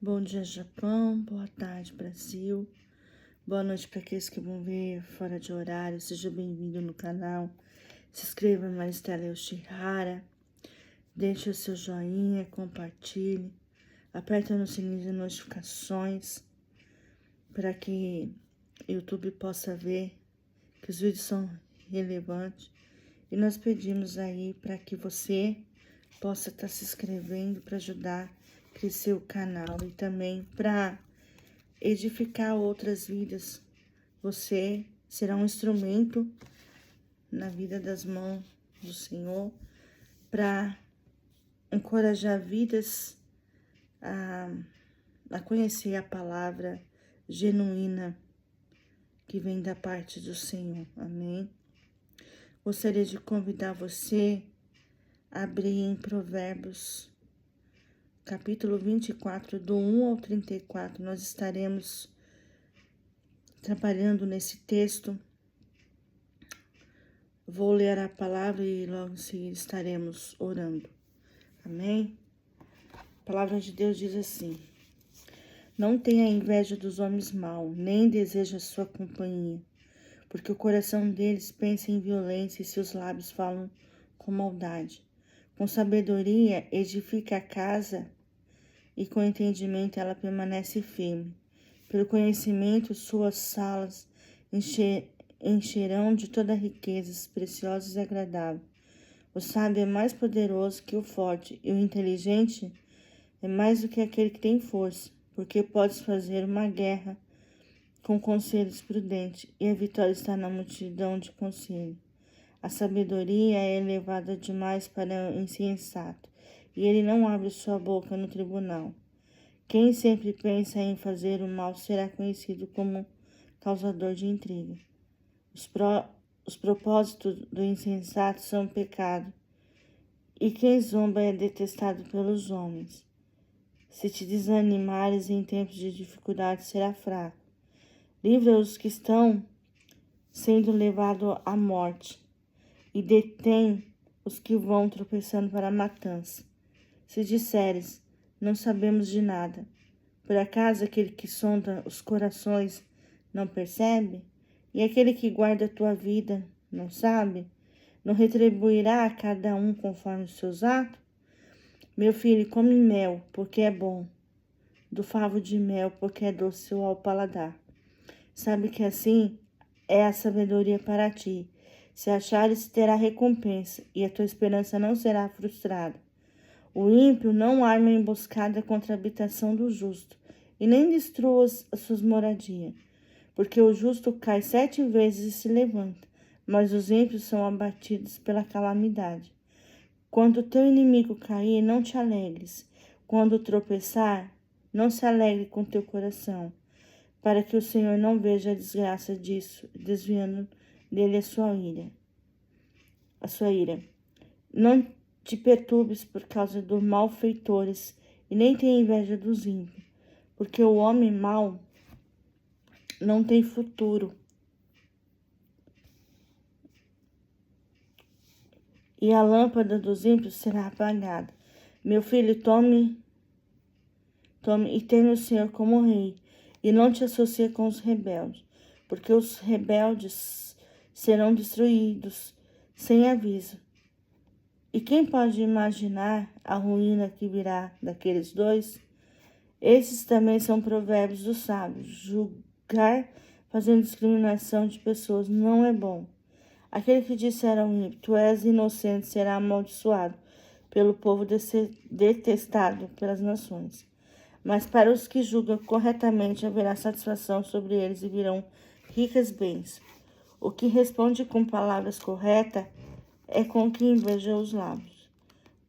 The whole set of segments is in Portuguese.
Bom dia, Japão. Boa tarde, Brasil. Boa noite para aqueles que vão ver fora de horário. Seja bem-vindo no canal. Se inscreva em Maristela Yoshihara. Deixe o seu joinha, compartilhe. Aperta no sininho de notificações para que o YouTube possa ver que os vídeos são relevantes. E nós pedimos aí para que você possa estar se inscrevendo para ajudar a crescer o canal e também para edificar outras vidas. Você será um instrumento na vida das mãos do Senhor para encorajar vidas a conhecer a palavra genuína que vem da parte do Senhor. Amém? Gostaria de convidar você a abrir em Provérbios, capítulo 24, do 1 ao 34. Nós estaremos trabalhando nesse texto. Vou ler a palavra e logo em seguida estaremos orando. Amém? A palavra de Deus diz assim: Não tenha inveja dos homens maus, nem deseja sua companhia, porque o coração deles pensa em violência e seus lábios falam com maldade. Com sabedoria edifica a casa e com entendimento ela permanece firme. Pelo conhecimento suas salas encherão de toda riquezas preciosas e agradáveis. O sábio é mais poderoso que o forte, e o inteligente é mais do que aquele que tem força, porque podes fazer uma guerra com conselhos prudentes, e a vitória está na multidão de conselhos. A sabedoria é elevada demais para o insensato, e ele não abre sua boca no tribunal. Quem sempre pensa em fazer o mal será conhecido como causador de intriga. Os propósitos do insensato são pecado, e quem zomba é detestado pelos homens. Se te desanimares em tempos de dificuldade, será fraco. Livra os que estão sendo levados à morte, e detém os que vão tropeçando para a matança. Se disseres, não sabemos de nada, por acaso aquele que sonda os corações não percebe? E aquele que guarda a tua vida não sabe? Não retribuirá a cada um conforme os seus atos? Meu filho, come mel, porque é bom, do favo de mel, porque é doce ao paladar. Sabe que assim é a sabedoria para ti. Se achares, terá recompensa, e a tua esperança não será frustrada. O ímpio não arma emboscada contra a habitação do justo, e nem destrua as suas moradias. Porque o justo cai 7 vezes e se levanta, mas os ímpios são abatidos pela calamidade. Quando teu inimigo cair, não te alegres. Quando tropeçar, não se alegre com teu coração, para que o Senhor não veja a desgraça disso, desviando dele a sua ira. Não te perturbes por causa dos malfeitores, e nem tenha inveja dos ímpios, porque o homem mau não tem futuro, e a lâmpada dos ímpios será apagada. Meu filho, tome e teme o Senhor como rei, e não te associe com os rebeldes, porque os rebeldes serão destruídos sem aviso. E quem pode imaginar a ruína que virá daqueles dois? Esses também são provérbios dos sábios. Julgar fazendo discriminação de pessoas não é bom. Aquele que disser ao ímpio, tu és inocente, será amaldiçoado pelo povo detestado pelas nações. Mas para os que julgam corretamente haverá satisfação sobre eles e virão ricas bens. O que responde com palavras corretas é com que inveja os lábios.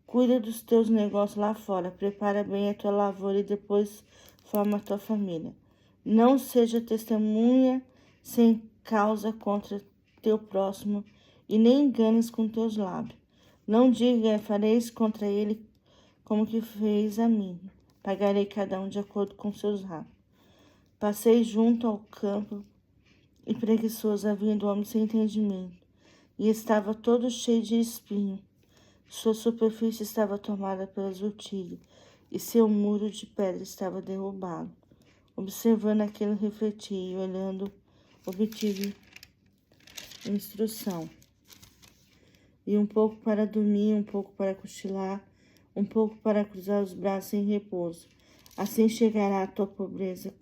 Cuida dos teus negócios lá fora, prepara bem a tua lavoura e depois forma a tua família. Não seja testemunha sem causa contra teu próximo, e nem enganes com teus lábios. Não diga, fareis contra ele como que fez a mim. Pagarei cada um de acordo com seus atos. Passei junto ao campo, e preguiçoso havia um homem sem entendimento, e estava todo cheio de espinho. Sua superfície estava tomada pelas urtigas, e seu muro de pedra estava derrubado. Observando aquilo, refleti e olhando, obtive instrução. E um pouco para dormir, um pouco para cochilar, um pouco para cruzar os braços em repouso. Assim chegará a tua pobreza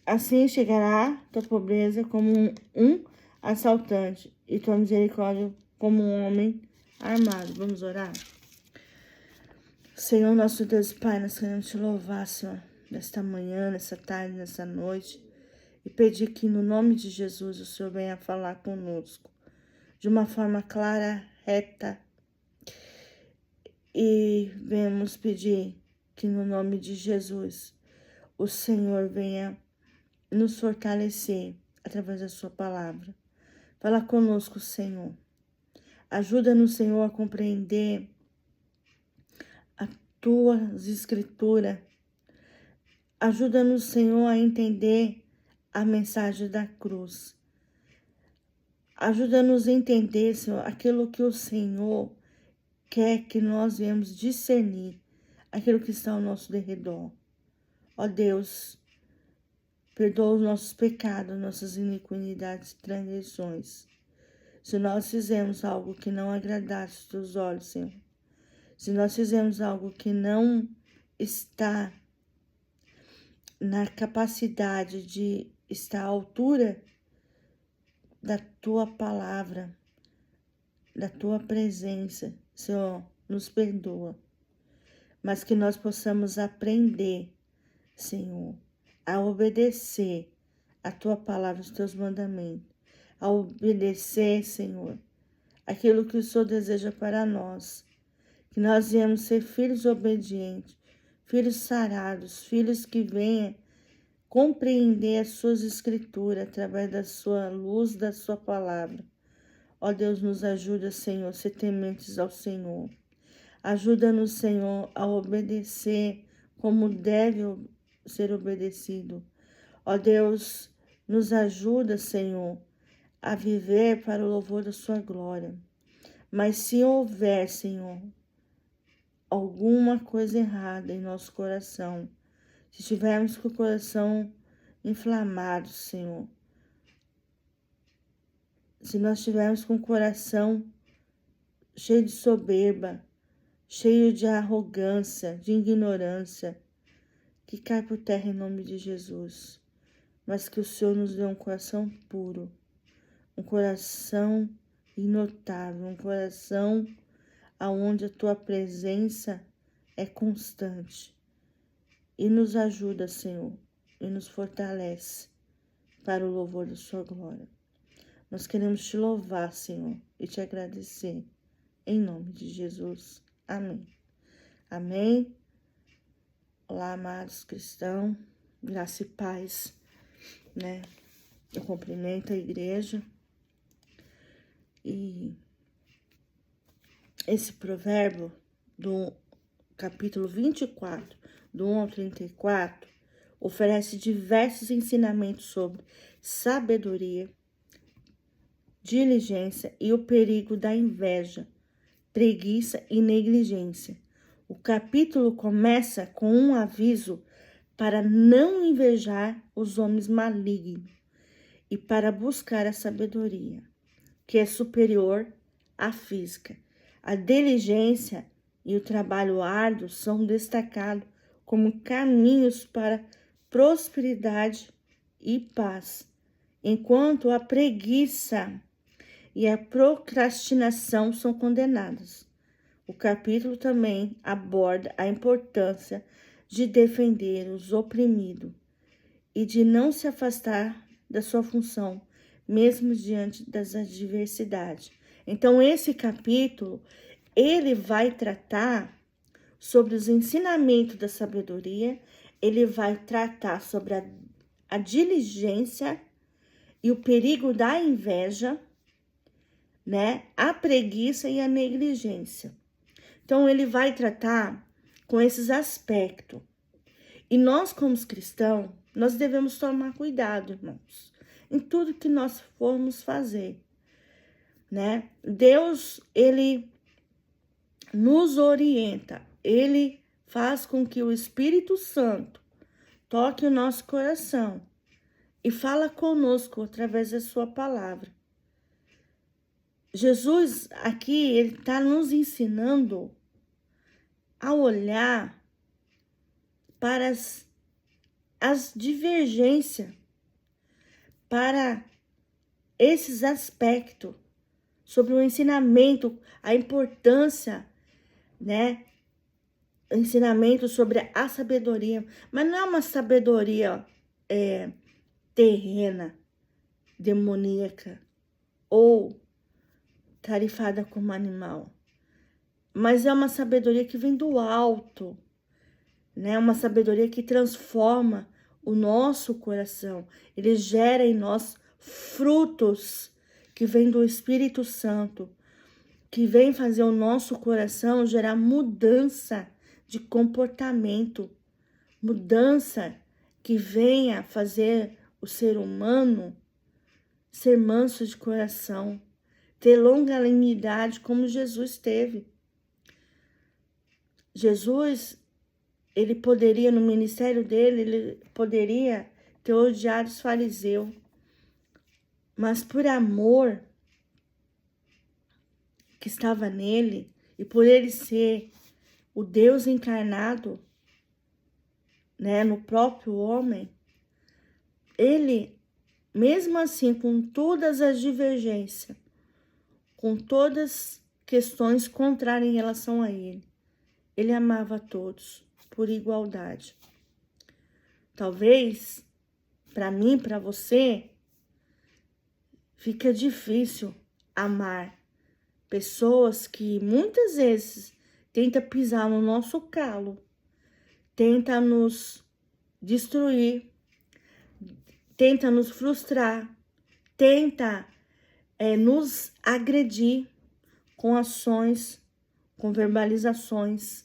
Assim chegará tua pobreza como um assaltante, e tua misericórdia como um homem armado. Vamos orar? Senhor, nosso Deus e Pai, nós queremos te louvar, Senhor, nesta manhã, nessa tarde, nessa noite, e pedir que no nome de Jesus o Senhor venha falar conosco de uma forma clara, reta, e venhamos pedir que no nome de Jesus o Senhor venha nos fortalecer através da sua palavra. Fala conosco, Senhor. Ajuda-nos, Senhor, a compreender as tuas escrituras. Ajuda-nos, Senhor, a entender a mensagem da cruz. Ajuda-nos a entender, Senhor, aquilo que o Senhor quer que nós venhamos discernir, aquilo que está ao nosso derredor. Ó Deus, perdoa os nossos pecados, nossas iniquidades e transgressões. Se nós fizermos algo que não agradasse aos teus olhos, Senhor, se nós fizermos algo que não está na capacidade de estar à altura da tua palavra, da tua presença, Senhor, nos perdoa. Mas que nós possamos aprender, Senhor, a obedecer a tua palavra, os teus mandamentos, a obedecer, Senhor, aquilo que o Senhor deseja para nós, que nós viemos ser filhos obedientes, filhos sarados, filhos que venham compreender as suas escrituras através da sua luz, da sua palavra. Ó Deus, nos ajuda, Senhor, a ser tementes ao Senhor. Ajuda-nos, Senhor, a obedecer como deve ser obedecido. Ó Deus, nos ajuda, Senhor, a viver para o louvor da sua glória. Mas se houver, Senhor, alguma coisa errada em nosso coração, se tivermos com o coração inflamado, Senhor, se nós estivermos com o coração cheio de soberba, cheio de arrogância, de ignorância, que cai por terra em nome de Jesus. Mas que o Senhor nos dê um coração puro, um coração inotável, um coração aonde a tua presença é constante. E nos ajuda, Senhor, e nos fortalece para o louvor da sua glória. Nós queremos te louvar, Senhor, e te agradecer. Em nome de Jesus. Amém. Amém. Olá, amados cristãos. Graça e paz, né? Eu cumprimento a igreja. E esse provérbio do capítulo 24, do 1 ao 34, oferece diversos ensinamentos sobre sabedoria, diligência e o perigo da inveja, preguiça e negligência. O capítulo começa com um aviso para não invejar os homens malignos e para buscar a sabedoria, que é superior à física. A diligência e o trabalho árduo são destacados como caminhos para prosperidade e paz, enquanto a preguiça e a procrastinação são condenadas. O capítulo também aborda a importância de defender os oprimidos e de não se afastar da sua função, mesmo diante das adversidades. Então, esse capítulo, ele vai tratar sobre os ensinamentos da sabedoria, ele vai tratar sobre a diligência e o perigo da inveja, né? A preguiça e a negligência. Então, ele vai tratar com esses aspectos. E nós, como cristãos, nós devemos tomar cuidado, irmãos, em tudo que nós formos fazer, né? Deus, ele nos orienta. Ele faz com que o Espírito Santo toque o nosso coração e fala conosco através da sua palavra. Jesus aqui, ele está nos ensinando a olhar para as divergências, para esses aspectos, sobre o ensinamento, a importância, né? O ensinamento sobre a sabedoria, mas não é uma sabedoria terrena, demoníaca ou tarifada como animal, mas é uma sabedoria que vem do alto, né? Uma sabedoria que transforma o nosso coração. Ele gera em nós frutos que vêm do Espírito Santo, que vem fazer o nosso coração gerar mudança de comportamento, mudança que venha fazer o ser humano ser manso de coração, ter longanimidade como Jesus teve. Jesus, ele poderia, no ministério dele, ele poderia ter odiado os fariseus, mas por amor que estava nele e por ele ser o Deus encarnado, né, no próprio homem, ele, mesmo assim, com todas as divergências, com todas as questões contrárias em relação a ele amava a todos por igualdade. Talvez, para mim, para você, fica difícil amar pessoas que muitas vezes tentam pisar no nosso calo, tentam nos destruir, tentam nos frustrar, tentam nos agredir com ações, com verbalizações,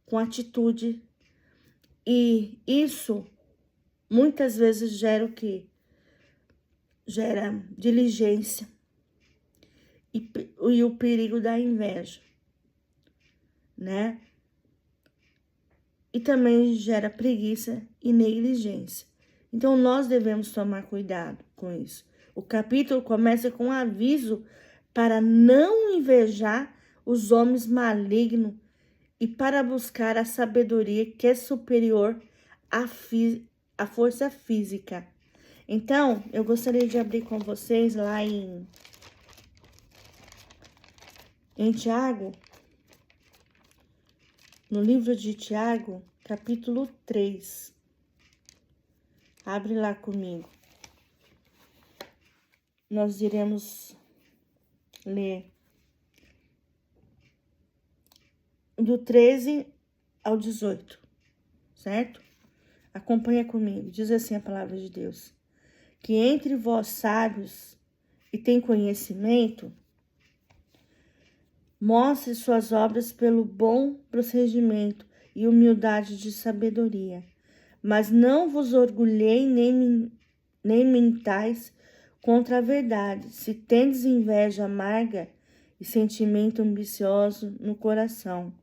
com atitude. E isso muitas vezes gera o quê? Gera diligência e o perigo da inveja, né? E também gera preguiça e negligência. Então, nós devemos tomar cuidado com isso. O capítulo começa com um aviso para não invejar os homens malignos e para buscar a sabedoria que é superior à força física. Então, eu gostaria de abrir com vocês lá em Tiago, no livro de Tiago, capítulo 3. Abre lá comigo. Nós iremos ler do 13 ao 18, certo? Acompanha comigo. Diz assim a palavra de Deus: que entre vós sábios e tem conhecimento, mostre suas obras pelo bom procedimento e humildade de sabedoria. Mas não vos orgulhei nem mentais contra a verdade, se tendes inveja amarga e sentimento ambicioso no coração.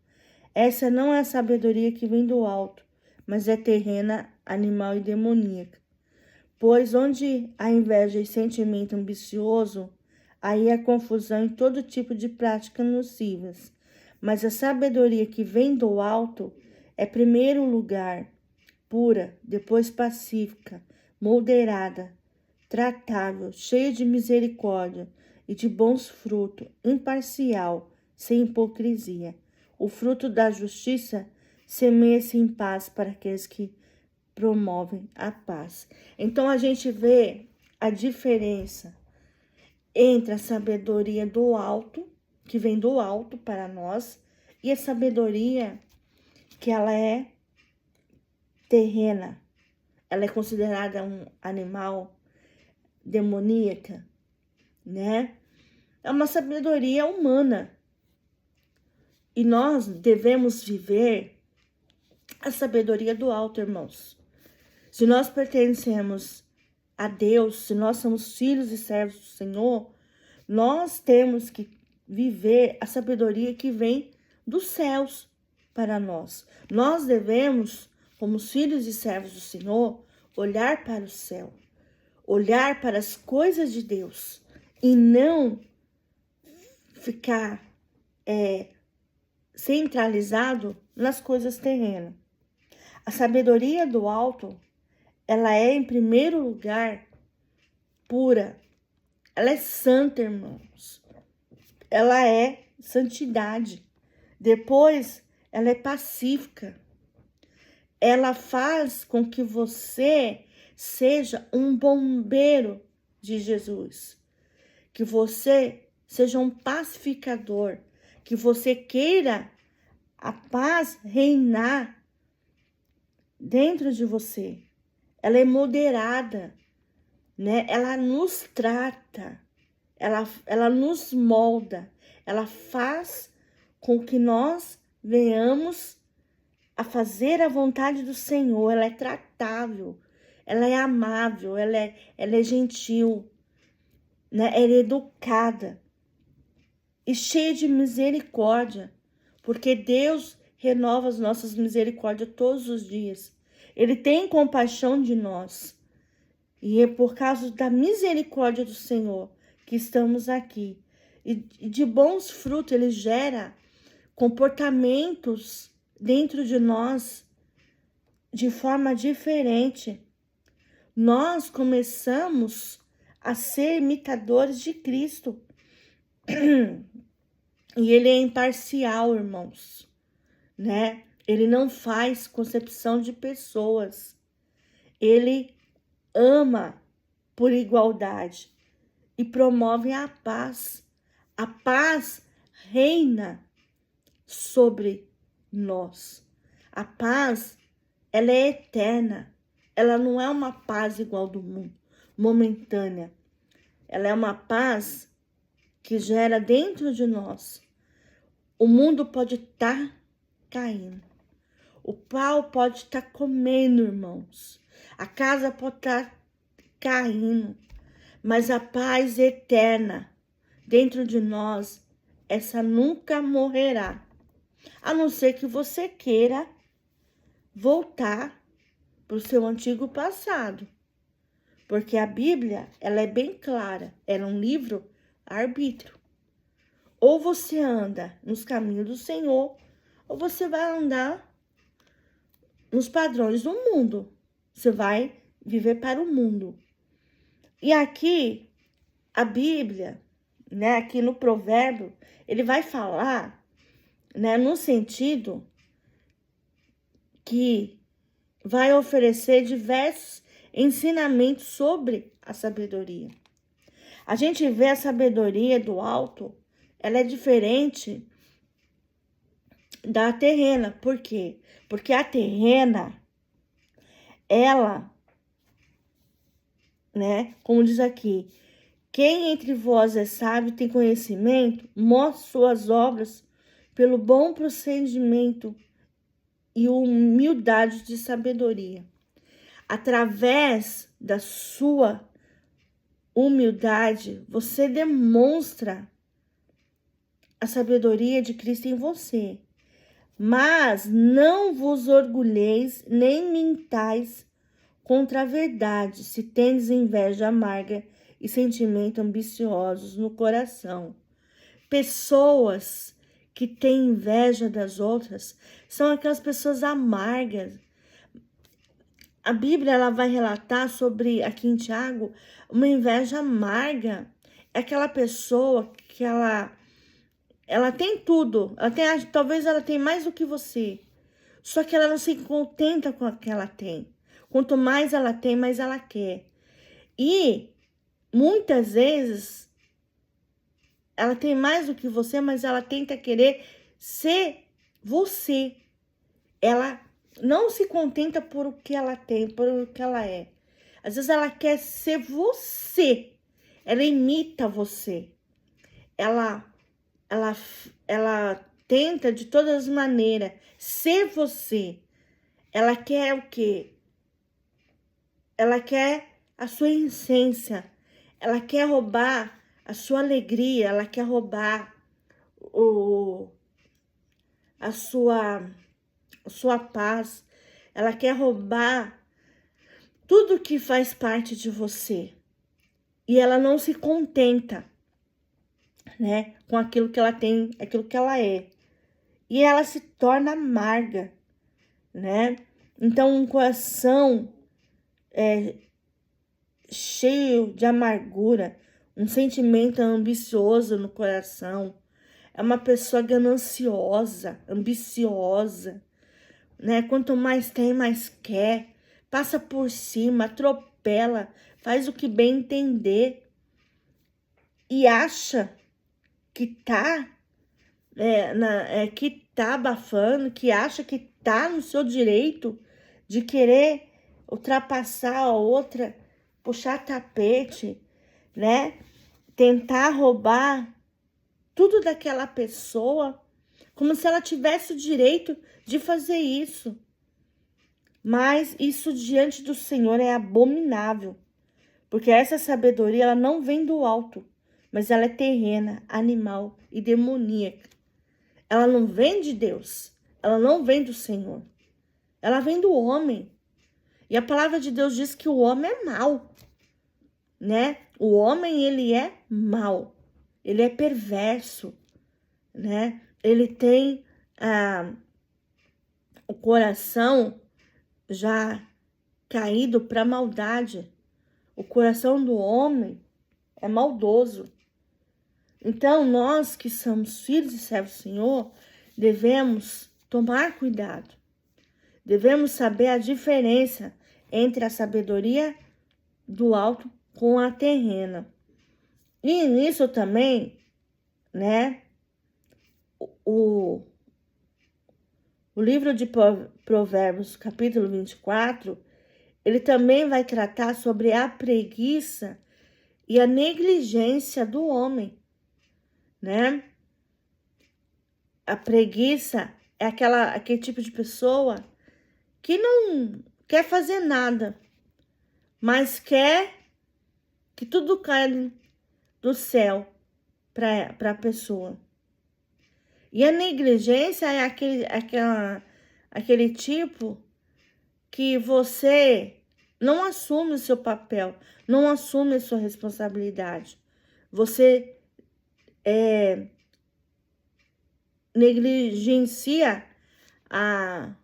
Essa não é a sabedoria que vem do alto, mas é terrena, animal e demoníaca. Pois onde há inveja e sentimento ambicioso, aí há confusão em todo tipo de práticas nocivas. Mas a sabedoria que vem do alto é, em primeiro lugar, pura, depois pacífica, moderada, tratável, cheia de misericórdia e de bons frutos, imparcial, sem hipocrisia. O fruto da justiça semeia-se em paz para aqueles que promovem a paz. Então a gente vê a diferença entre a sabedoria do alto, que vem do alto para nós, e a sabedoria que ela é terrena. Ela é considerada um animal demoníaca, né? É uma sabedoria humana. E nós devemos viver a sabedoria do alto, irmãos. Se nós pertencemos a Deus, se nós somos filhos e servos do Senhor, nós temos que viver a sabedoria que vem dos céus para nós. Nós devemos, como filhos e servos do Senhor, olhar para o céu, olhar para as coisas de Deus e não ficar centralizado nas coisas terrenas. A sabedoria do alto, ela é, em primeiro lugar, pura. Ela é santa, irmãos. Ela é santidade. Depois, ela é pacífica. Ela faz com que você seja um bombeiro de Jesus. Que você seja um pacificador. Que você queira a paz reinar dentro de você. Ela é moderada, né? Ela nos trata, ela nos molda, ela faz com que nós venhamos a fazer a vontade do Senhor. Ela é tratável, ela é amável, ela é gentil, né? Ela é educada e cheia de misericórdia, porque Deus renova as nossas misericórdias todos os dias. Ele tem compaixão de nós. E é por causa da misericórdia do Senhor que estamos aqui. E de bons frutos, Ele gera comportamentos dentro de nós de forma diferente. Nós começamos a ser imitadores de Cristo. E Ele é imparcial, irmãos, né? Ele não faz concepção de pessoas. Ele ama por igualdade e promove a paz. A paz reina sobre nós. A paz, ela é eterna. Ela não é uma paz igual do mundo, momentânea. Ela é uma paz que gera dentro de nós. O mundo pode estar caindo. O pau pode estar comendo, irmãos. A casa pode estar caindo. Mas a paz eterna dentro de nós, essa nunca morrerá. A não ser que você queira voltar para o seu antigo passado. Porque a Bíblia, ela é bem clara. Ela é um livro arbítrio. Ou você anda nos caminhos do Senhor, ou você vai andar nos padrões do mundo. Você vai viver para o mundo. E aqui, a Bíblia, né, aqui no provérbio, ele vai falar, né, no sentido que vai oferecer diversos ensinamentos sobre a sabedoria. A gente vê a sabedoria do alto, ela é diferente da terrena. Por quê? Porque a terrena, ela, né, como diz aqui, quem entre vós é sábio, tem conhecimento, mostre suas obras pelo bom procedimento e humildade de sabedoria. Através da sua humildade, você demonstra a sabedoria de Cristo em você. Mas não vos orgulheis, nem mintais contra a verdade, se tendes inveja amarga e sentimento ambiciosos no coração. Pessoas que têm inveja das outras são aquelas pessoas amargas. A Bíblia, ela vai relatar sobre, aqui em Tiago, uma inveja amarga. É aquela pessoa que ela tem tudo, talvez ela tenha mais do que você, só que ela não se contenta com o que ela tem. Quanto mais ela tem, mais ela quer. E muitas vezes ela tem mais do que você, mas ela tenta querer ser você. Ela não se contenta por o que ela tem, por o que ela é. Às vezes ela quer ser você. Ela imita você. Ela tenta de todas as maneiras ser você. Ela quer o quê? Ela quer a sua essência. Ela quer roubar a sua alegria. Ela quer roubar a sua paz, ela quer roubar tudo que faz parte de você. E ela não se contenta, né, com aquilo que ela tem, aquilo que ela é. E ela se torna amarga, né? Então, um coração cheio de amargura, um sentimento ambicioso no coração, é uma pessoa gananciosa, ambiciosa, né? Quanto mais tem, mais quer, passa por cima, atropela, faz o que bem entender e acha que tá abafando, que acha que tá no seu direito de querer ultrapassar a outra, puxar tapete, né? Tentar roubar tudo daquela pessoa, como se ela tivesse o direito de fazer isso. Mas isso diante do Senhor é abominável, porque essa sabedoria ela não vem do alto, mas ela é terrena, animal e demoníaca. Ela não vem de Deus, ela não vem do Senhor, ela vem do homem. E a palavra de Deus diz que o homem é mau, né? O homem, ele é mau, ele é perverso, né? Ele tem o coração já caído para maldade. O coração do homem é maldoso. Então, nós que somos filhos e servos do Senhor, devemos tomar cuidado. Devemos saber a diferença entre a sabedoria do alto com a terrena. E nisso também, né, o livro de Provérbios, capítulo 24, ele também vai tratar sobre a preguiça e a negligência do homem, né? A preguiça é aquele tipo de pessoa que não quer fazer nada, mas quer que tudo caia do céu para a pessoa. E a negligência é aquele tipo que você não assume o seu papel, não assume a sua responsabilidade. Você negligencia a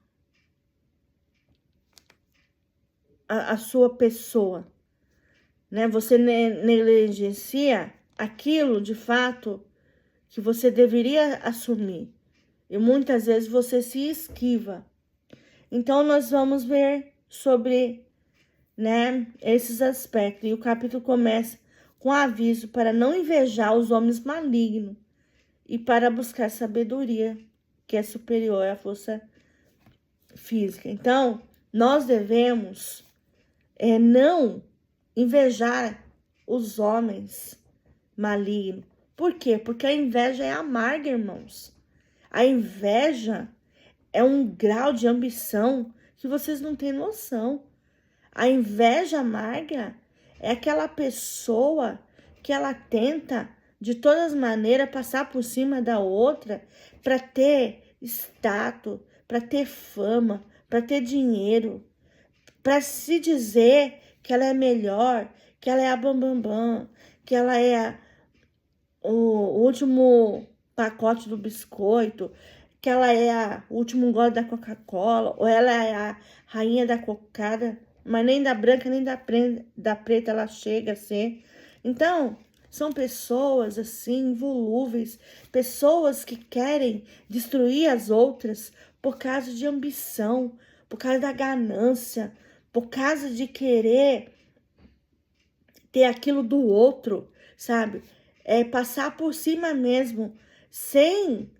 sua pessoa, né? Você negligencia aquilo de fato que você deveria assumir. E muitas vezes você se esquiva. Então, nós vamos ver sobre, né, esses aspectos. E o capítulo começa com aviso para não invejar os homens malignos e para buscar sabedoria, que é superior à força física. Então, nós devemos não invejar os homens malignos. Por quê? Porque a inveja é amarga, irmãos. A inveja é um grau de ambição que vocês não têm noção. A inveja amarga é aquela pessoa que ela tenta, de todas as maneiras, passar por cima da outra para ter status, para ter fama, para ter dinheiro, para se dizer que ela é melhor, que ela é a bambambam, que ela é o último pacote do biscoito, que ela é o último gole da Coca-Cola, ou ela é a rainha da cocada, mas nem da branca nem da preta ela chega a ser. Então, são pessoas assim, volúveis, pessoas que querem destruir as outras por causa de ambição, por causa da ganância, por causa de querer ter aquilo do outro, sabe? Passar por cima mesmo, sem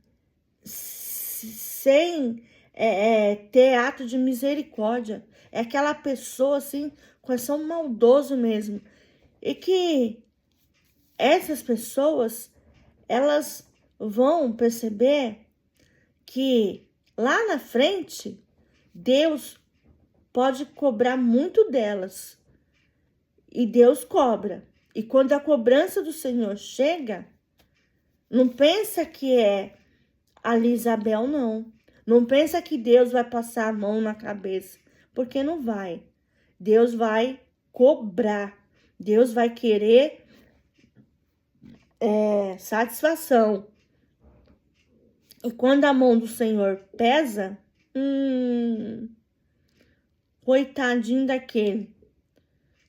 ter ato de misericórdia. É aquela pessoa assim, coração maldoso mesmo. E que essas pessoas, elas vão perceber que lá na frente, Deus pode cobrar muito delas. E Deus cobra. E quando a cobrança do Senhor chega, não pensa que é Ali Isabel não. Não pensa que Deus vai passar a mão na cabeça, porque não vai. Deus vai cobrar. Deus vai querer satisfação. E quando a mão do Senhor pesa, coitadinho daquele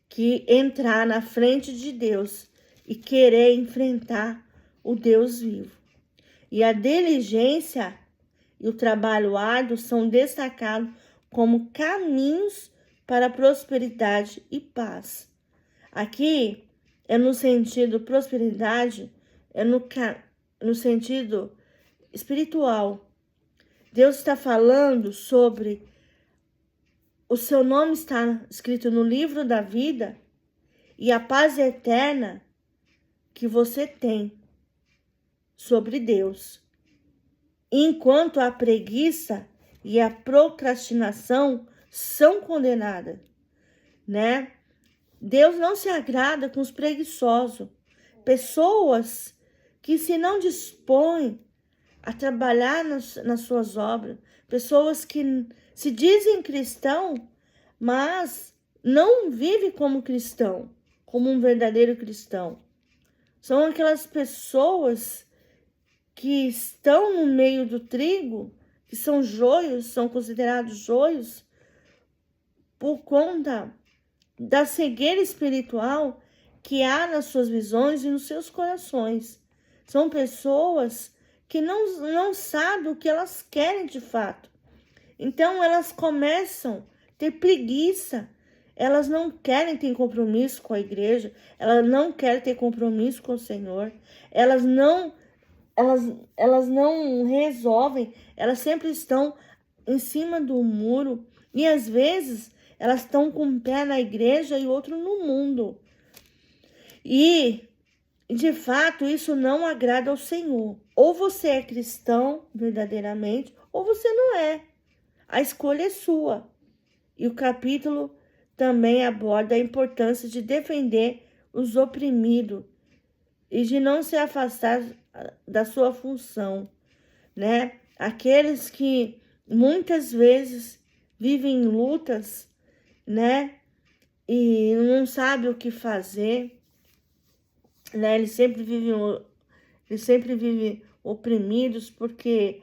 que entrar na frente de Deus e querer enfrentar o Deus vivo. E a diligência e o trabalho árduo são destacados como caminhos para a prosperidade e paz. Aqui é no sentido prosperidade, é no sentido espiritual. Deus está falando sobre o seu nome está escrito no livro da vida e a paz eterna que você tem sobre Deus. Enquanto a preguiça e a procrastinação são condenadas, né? Deus não se agrada com os preguiçosos, pessoas que se não dispõem a trabalhar nas suas obras, pessoas que se dizem cristão, mas não vivem como cristão, como um verdadeiro cristão. São aquelas pessoas que estão no meio do trigo, que são joios, são considerados joios, por conta da cegueira espiritual que há nas suas visões e nos seus corações. São pessoas que não sabem o que elas querem de fato. Então elas começam a ter preguiça, elas não querem ter compromisso com a igreja, elas não querem ter compromisso com o Senhor, elas não resolvem, elas sempre estão em cima do muro e às vezes elas estão com um pé na igreja e outro no mundo. E, de fato, isso não agrada ao Senhor. Ou você é cristão verdadeiramente, ou você não é. A escolha é sua. E o capítulo também aborda a importância de defender os oprimidos e de não se afastar da sua função, né? Aqueles que muitas vezes vivem lutas, né? E não sabem o que fazer, né? Eles sempre vivem oprimidos porque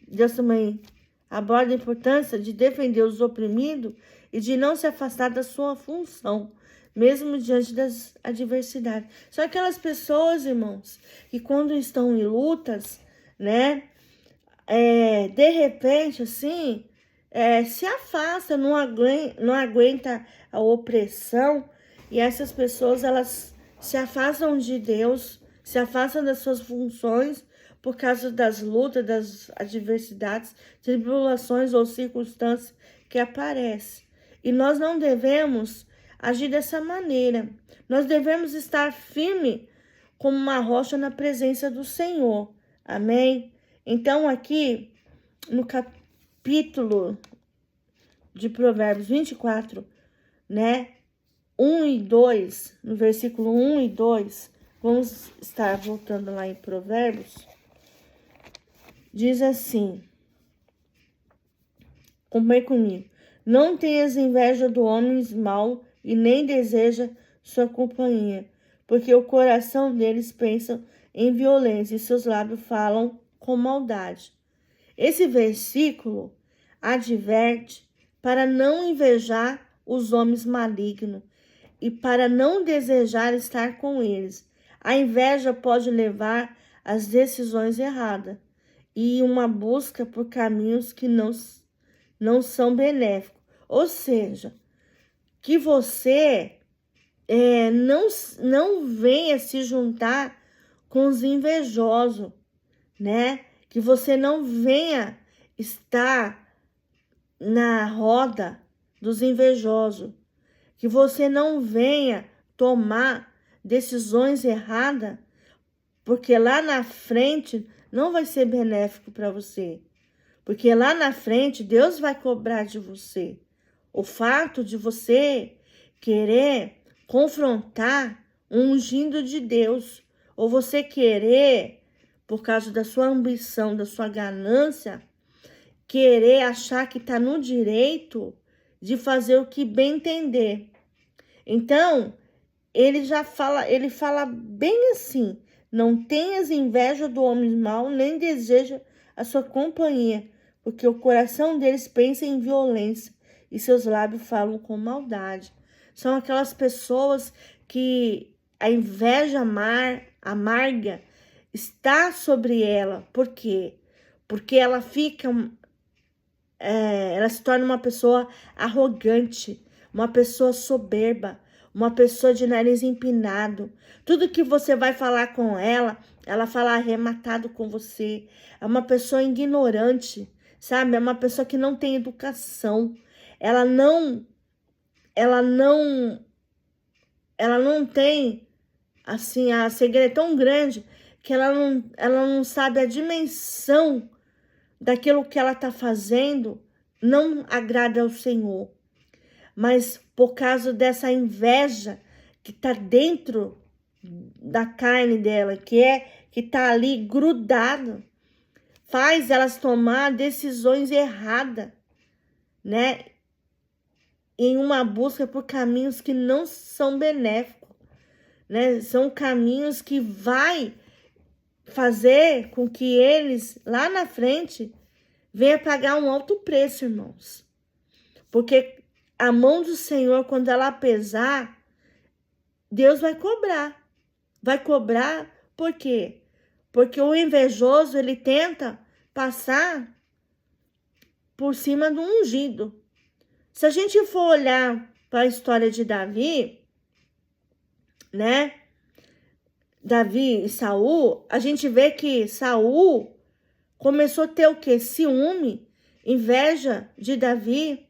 Deus também aborda a importância de defender os oprimidos e de não se afastar da sua função, mesmo diante das adversidades. São aquelas pessoas, irmãos, que quando estão em lutas, né, de repente, assim, se afasta, não aguenta a opressão, e essas pessoas, elas se afastam de Deus, se afastam das suas funções, por causa das lutas, das adversidades, tribulações ou circunstâncias que aparecem. E nós não devemos agir dessa maneira. Nós devemos estar firme como uma rocha na presença do Senhor. Amém? Então, aqui, no capítulo de Provérbios 24, né? 1 e 2, no versículo 1 e 2, vamos estar voltando lá em Provérbios. Diz assim, acompanhe comigo. Não tenhas inveja do homem mau e nem deseja sua companhia, porque o coração deles pensa em violência e seus lábios falam com maldade. Esse versículo adverte para não invejar os homens malignos e para não desejar estar com eles. A inveja pode levar às decisões erradas e uma busca por caminhos que não são benéficos. Ou seja, que você não venha se juntar com os invejosos, né? Que você não venha estar na roda dos invejosos. Que você não venha tomar decisões erradas, porque lá na frente não vai ser benéfico para você. Porque lá na frente Deus vai cobrar de você. O fato de você querer confrontar um ungido de Deus, ou você querer, por causa da sua ambição, da sua ganância, querer achar que está no direito de fazer o que bem entender. Então, ele fala bem assim: não tenhas inveja do homem mau, nem deseja a sua companhia, porque o coração deles pensa em violência e seus lábios falam com maldade. São aquelas pessoas que a inveja amarga está sobre ela. Por quê? Porque ela ela se torna uma pessoa arrogante, uma pessoa soberba, uma pessoa de nariz empinado. Tudo que você vai falar com ela, ela fala arrematado com você. É uma pessoa ignorante, sabe? É uma pessoa que não tem educação. Ela não tem, assim, a segredo é tão grande que ela não sabe a dimensão daquilo que ela está fazendo, não agrada ao Senhor. Mas por causa dessa inveja que está dentro da carne dela, que está ali grudado, faz elas tomar decisões erradas, né? Em uma busca por caminhos que não são benéficos, né? São caminhos que vai fazer com que eles, lá na frente, venham pagar um alto preço, irmãos. Porque a mão do Senhor, quando ela pesar, Deus vai cobrar. Vai cobrar por quê? Porque o invejoso, ele tenta passar por cima do ungido. Se a gente for olhar para a história de Davi, né? Davi e Saul, a gente vê que Saul começou a ter o quê? Ciúme, inveja de Davi,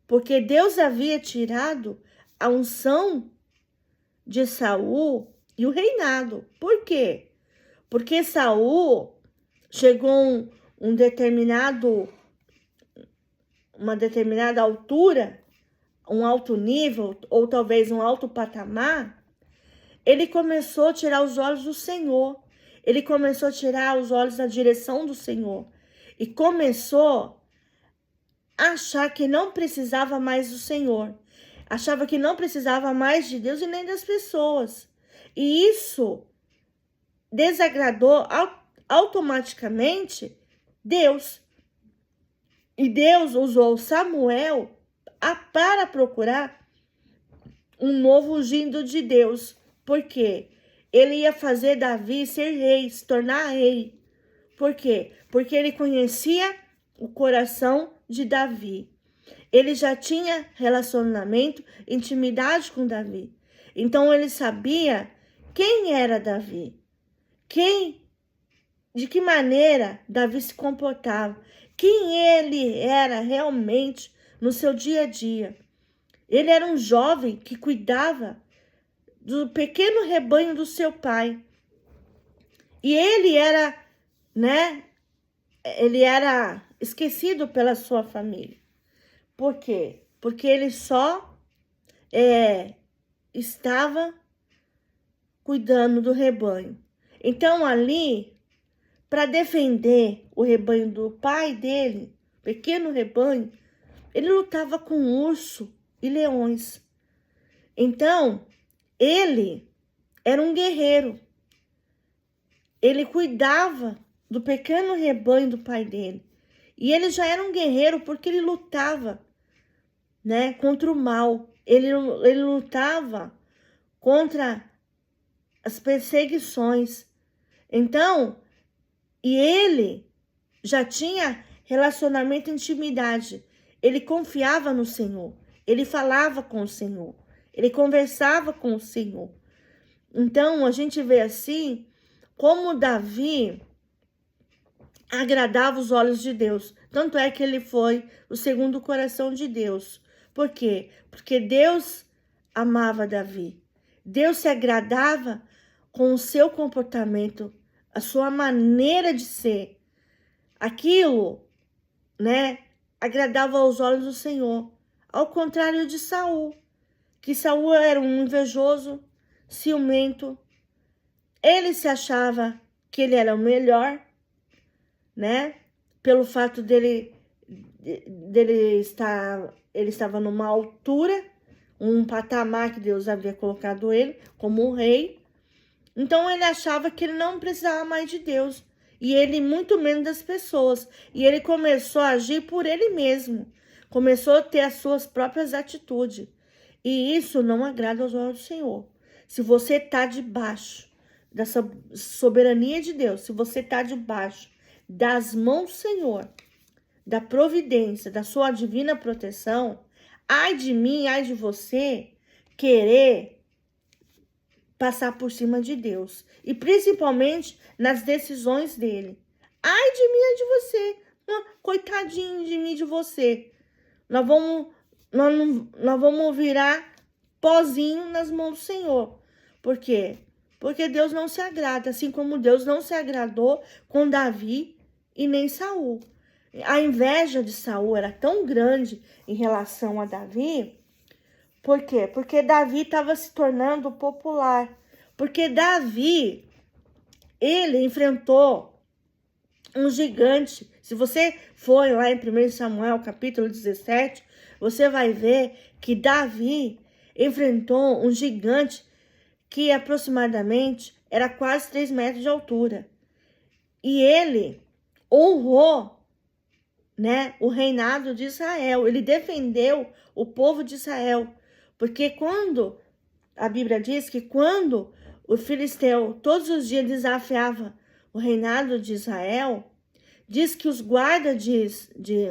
porque Deus havia tirado a unção de Saul e o reinado. Por quê? Porque Saul chegou uma determinada altura, um alto nível, ou talvez um alto patamar, ele começou a tirar os olhos do Senhor. Ele começou a tirar os olhos da direção do Senhor. E começou a achar que não precisava mais do Senhor. Achava que não precisava mais de Deus e nem das pessoas. E isso desagradou automaticamente Deus. E Deus usou Samuel para procurar um novo ungido de Deus. Por quê? Ele ia fazer Davi ser rei, se tornar rei. Por quê? Porque ele conhecia o coração de Davi. Ele já tinha relacionamento, intimidade com Davi. Então ele sabia quem era Davi. De que maneira Davi se comportava. Quem ele era realmente no seu dia a dia. Ele era um jovem que cuidava do pequeno rebanho do seu pai. E ele era, né? Ele era esquecido pela sua família. Por quê? Porque ele só estava cuidando do rebanho. Então ali, para defender o rebanho do pai dele, pequeno rebanho, ele lutava com urso e leões. Então, ele era um guerreiro. Ele cuidava do pequeno rebanho do pai dele. E ele já era um guerreiro porque ele lutava, né, contra o mal. Ele lutava contra as perseguições. Então, e ele já tinha relacionamento e intimidade. Ele confiava no Senhor. Ele falava com o Senhor. Ele conversava com o Senhor. Então, a gente vê assim, como Davi agradava os olhos de Deus. Tanto é que ele foi o segundo coração de Deus. Por quê? Porque Deus amava Davi. Deus se agradava com o seu comportamento, a sua maneira de ser. Aquilo, né, agradava aos olhos do Senhor. Ao contrário de Saul, que Saul era um invejoso, ciumento. Ele se achava que ele era o melhor, né? Pelo fato ele estava numa altura, um patamar que Deus havia colocado ele como um rei. Então ele achava que ele não precisava mais de Deus, e ele muito menos das pessoas. E ele começou a agir por ele mesmo, começou a ter as suas próprias atitudes. E isso não agrada aos olhos do Senhor. Se você está debaixo da soberania de Deus, se você está debaixo das mãos do Senhor, da providência, da sua divina proteção, ai de mim, ai de você, querer passar por cima de Deus, e principalmente nas decisões dele. Ai de mim, ai de você, coitadinho de mim, de você. Nós vamos virar pozinho nas mãos do Senhor. Por quê? Porque Deus não se agrada, assim como Deus não se agradou com Davi e nem Saul. A inveja de Saul era tão grande em relação a Davi. Por quê? Porque Davi estava se tornando popular. Porque Davi, ele enfrentou um gigante. Se você for lá em 1 Samuel, capítulo 17, você vai ver que Davi enfrentou um gigante que aproximadamente era quase 3 metros de altura. E ele honrou, né, o reinado de Israel. Ele defendeu o povo de Israel. Porque quando, a Bíblia diz que quando o filisteu todos os dias desafiava o reinado de Israel, diz que os guardas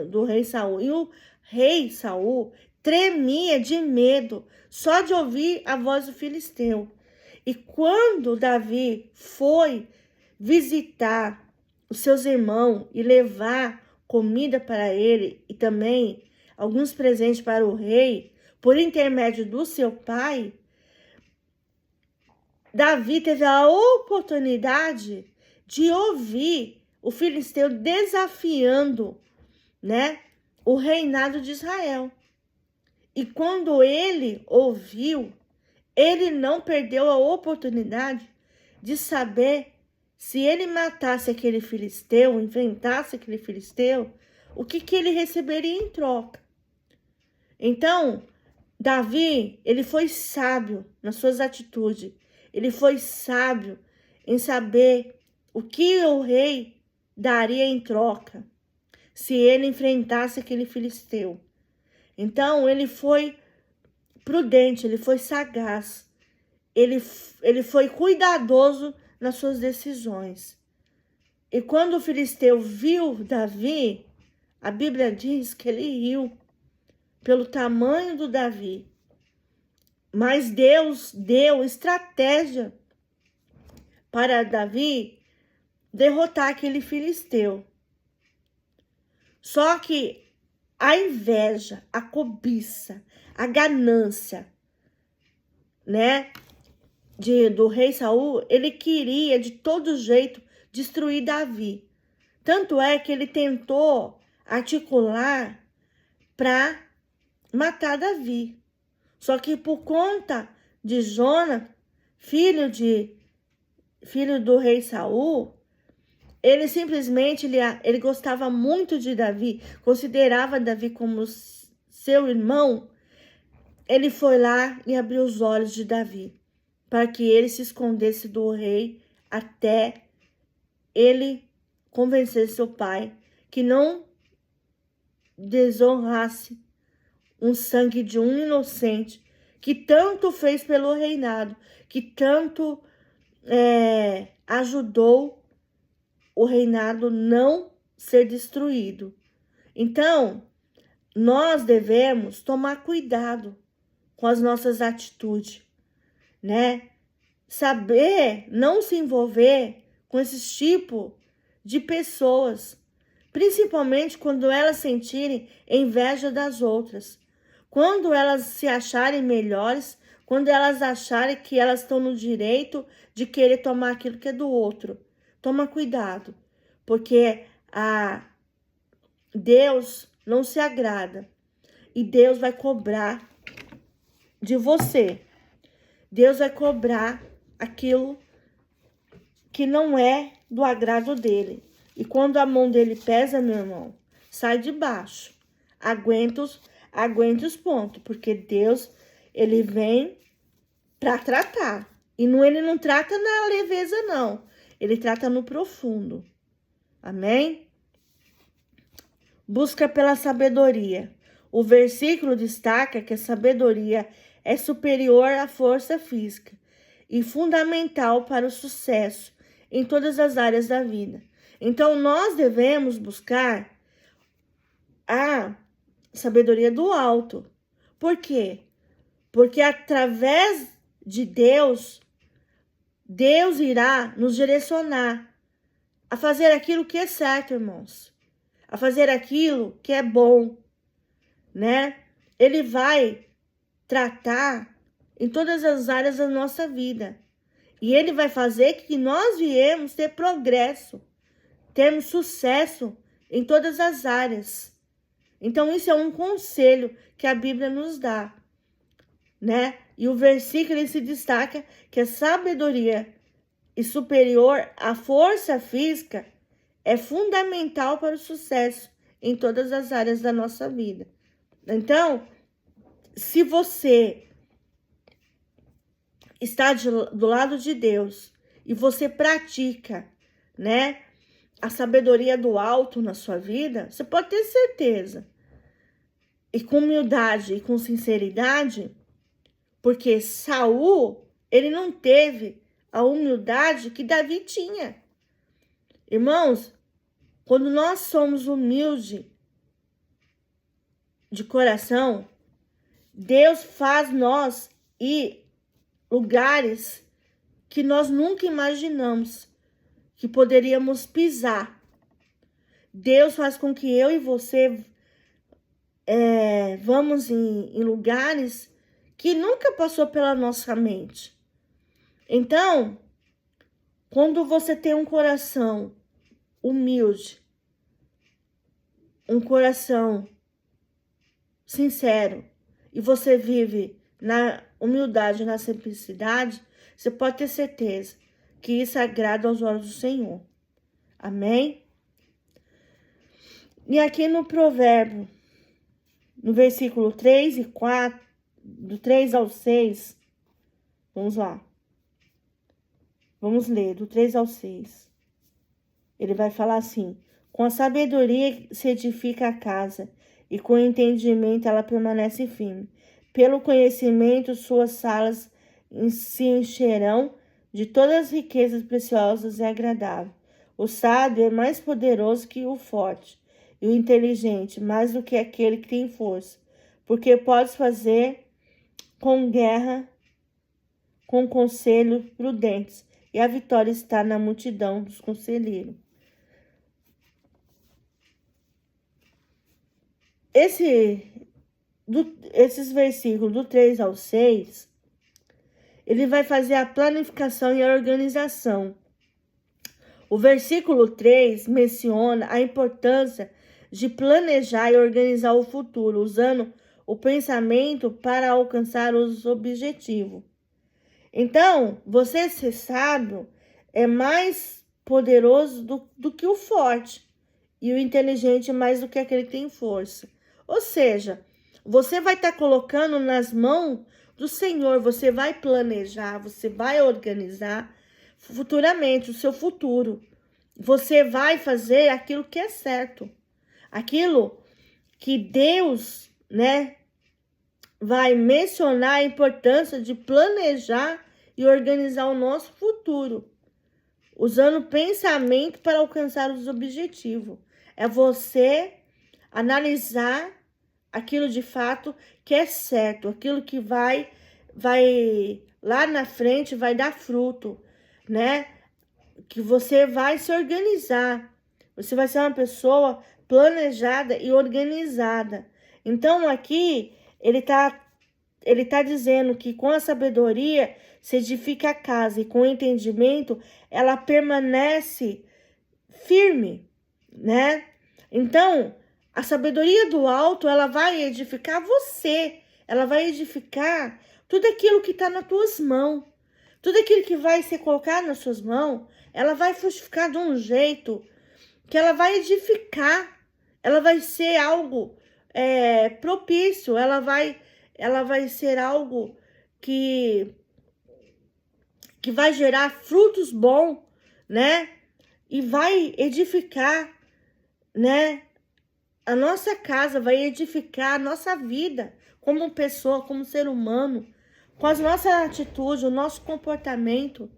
do rei Saul e o rei Saul tremia de medo só de ouvir a voz do filisteu. E quando Davi foi visitar os seus irmãos e levar comida para ele e também alguns presentes para o rei, por intermédio do seu pai, Davi teve a oportunidade de ouvir o filisteu desafiando, né, o reinado de Israel. E quando ele ouviu, ele não perdeu a oportunidade de saber se ele matasse aquele filisteu, enfrentasse aquele filisteu, o que ele receberia em troca. Então, Davi, ele foi sábio nas suas atitudes. Ele foi sábio em saber o que o rei daria em troca se ele enfrentasse aquele filisteu. Então, ele foi prudente, ele foi sagaz, ele foi cuidadoso nas suas decisões. E quando o filisteu viu Davi, a Bíblia diz que ele riu pelo tamanho do Davi. Mas Deus deu estratégia para Davi derrotar aquele filisteu. Só que a inveja, a cobiça, a ganância, né, do rei Saul, ele queria de todo jeito destruir Davi. Tanto é que ele tentou articular para matar Davi. Só que por conta de Jonas, filho do rei Saul, ele simplesmente ele gostava muito de Davi, considerava Davi como seu irmão. Ele foi lá e abriu os olhos de Davi para que ele se escondesse do rei até ele convencer seu pai que não desonrasse um sangue de um inocente que tanto fez pelo reinado, que tanto ajudou o reinado não ser destruído. Então, nós devemos tomar cuidado com as nossas atitudes, né? Saber não se envolver com esses tipos de pessoas, principalmente quando elas sentirem inveja das outras, quando elas se acharem melhores, quando elas acharem que elas estão no direito de querer tomar aquilo que é do outro. Toma cuidado, porque Deus não se agrada e Deus vai cobrar de você. Deus vai cobrar aquilo que não é do agrado dele. E quando a mão dele pesa, meu irmão, sai de baixo. Aguenta os pontos, porque Deus, ele vem para tratar. E ele não trata na leveza, não. Ele trata no profundo. Amém? Busca pela sabedoria. O versículo destaca que a sabedoria é superior à força física e fundamental para o sucesso em todas as áreas da vida. Então, nós devemos buscar a sabedoria do alto. Por quê? Porque através de Deus, Deus irá nos direcionar a fazer aquilo que é certo, irmãos. A fazer aquilo que é bom, né? Ele vai tratar em todas as áreas da nossa vida. E ele vai fazer que nós viemos ter progresso, termos sucesso em todas as áreas. Então, isso é um conselho que a Bíblia nos dá, né? E o versículo ele se destaca que a sabedoria e superior à força física é fundamental para o sucesso em todas as áreas da nossa vida. Então, se você está do lado de Deus e você pratica, né, a sabedoria do alto na sua vida, você pode ter certeza. E com humildade e com sinceridade, porque Saul, ele não teve a humildade que Davi tinha. Irmãos, quando nós somos humildes de coração, Deus faz nós ir lugares que nós nunca imaginamos que poderíamos pisar. Deus faz com que eu e você vamos em lugares que nunca passou pela nossa mente. Então, quando você tem um coração humilde, um coração sincero, e você vive na humildade, na simplicidade, você pode ter certeza que isso agrada aos olhos do Senhor. Amém? E aqui no provérbio, no versículo 3 e 4, do 3 ao 6, vamos lá. Vamos ler, do 3 ao 6. Ele vai falar assim: com a sabedoria se edifica a casa, e com o entendimento ela permanece firme. Pelo conhecimento, suas salas se encherão de todas as riquezas preciosas e agradáveis. O sábio é mais poderoso que o forte, e o inteligente mais do que aquele que tem força, porque podes fazer com guerra, com conselhos prudentes, e a vitória está na multidão dos conselheiros. Esses versículos do 3 ao 6, ele vai fazer a planificação e a organização. O versículo 3 menciona a importância de planejar e organizar o futuro, usando o pensamento para alcançar os objetivos. Então, você ser sábio é mais poderoso do que o forte, e o inteligente mais do que aquele que tem força. Ou seja, você vai estar colocando nas mãos do Senhor, você vai planejar, você vai organizar futuramente o seu futuro. Você vai fazer aquilo que é certo, aquilo que Deus, né, vai mencionar a importância de planejar e organizar o nosso futuro, usando pensamento para alcançar os objetivos. É você analisar aquilo de fato que é certo, aquilo que vai lá na frente vai dar fruto, né? Que você vai se organizar. Você vai ser uma pessoa planejada e organizada. Então, aqui, ele tá dizendo que com a sabedoria se edifica a casa, e com o entendimento ela permanece firme, né? Então, a sabedoria do alto, ela vai edificar você. ela vai edificar tudo aquilo que está nas tuas mãos. Tudo aquilo que vai ser colocado nas suas mãos, ela vai frutificar de um jeito que ela vai edificar. Ela vai ser algo propício, ela vai ser algo que vai gerar frutos bons, né? E vai edificar, né? A nossa casa, vai edificar a nossa vida como pessoa, como ser humano, com as nossas atitudes, o nosso comportamento,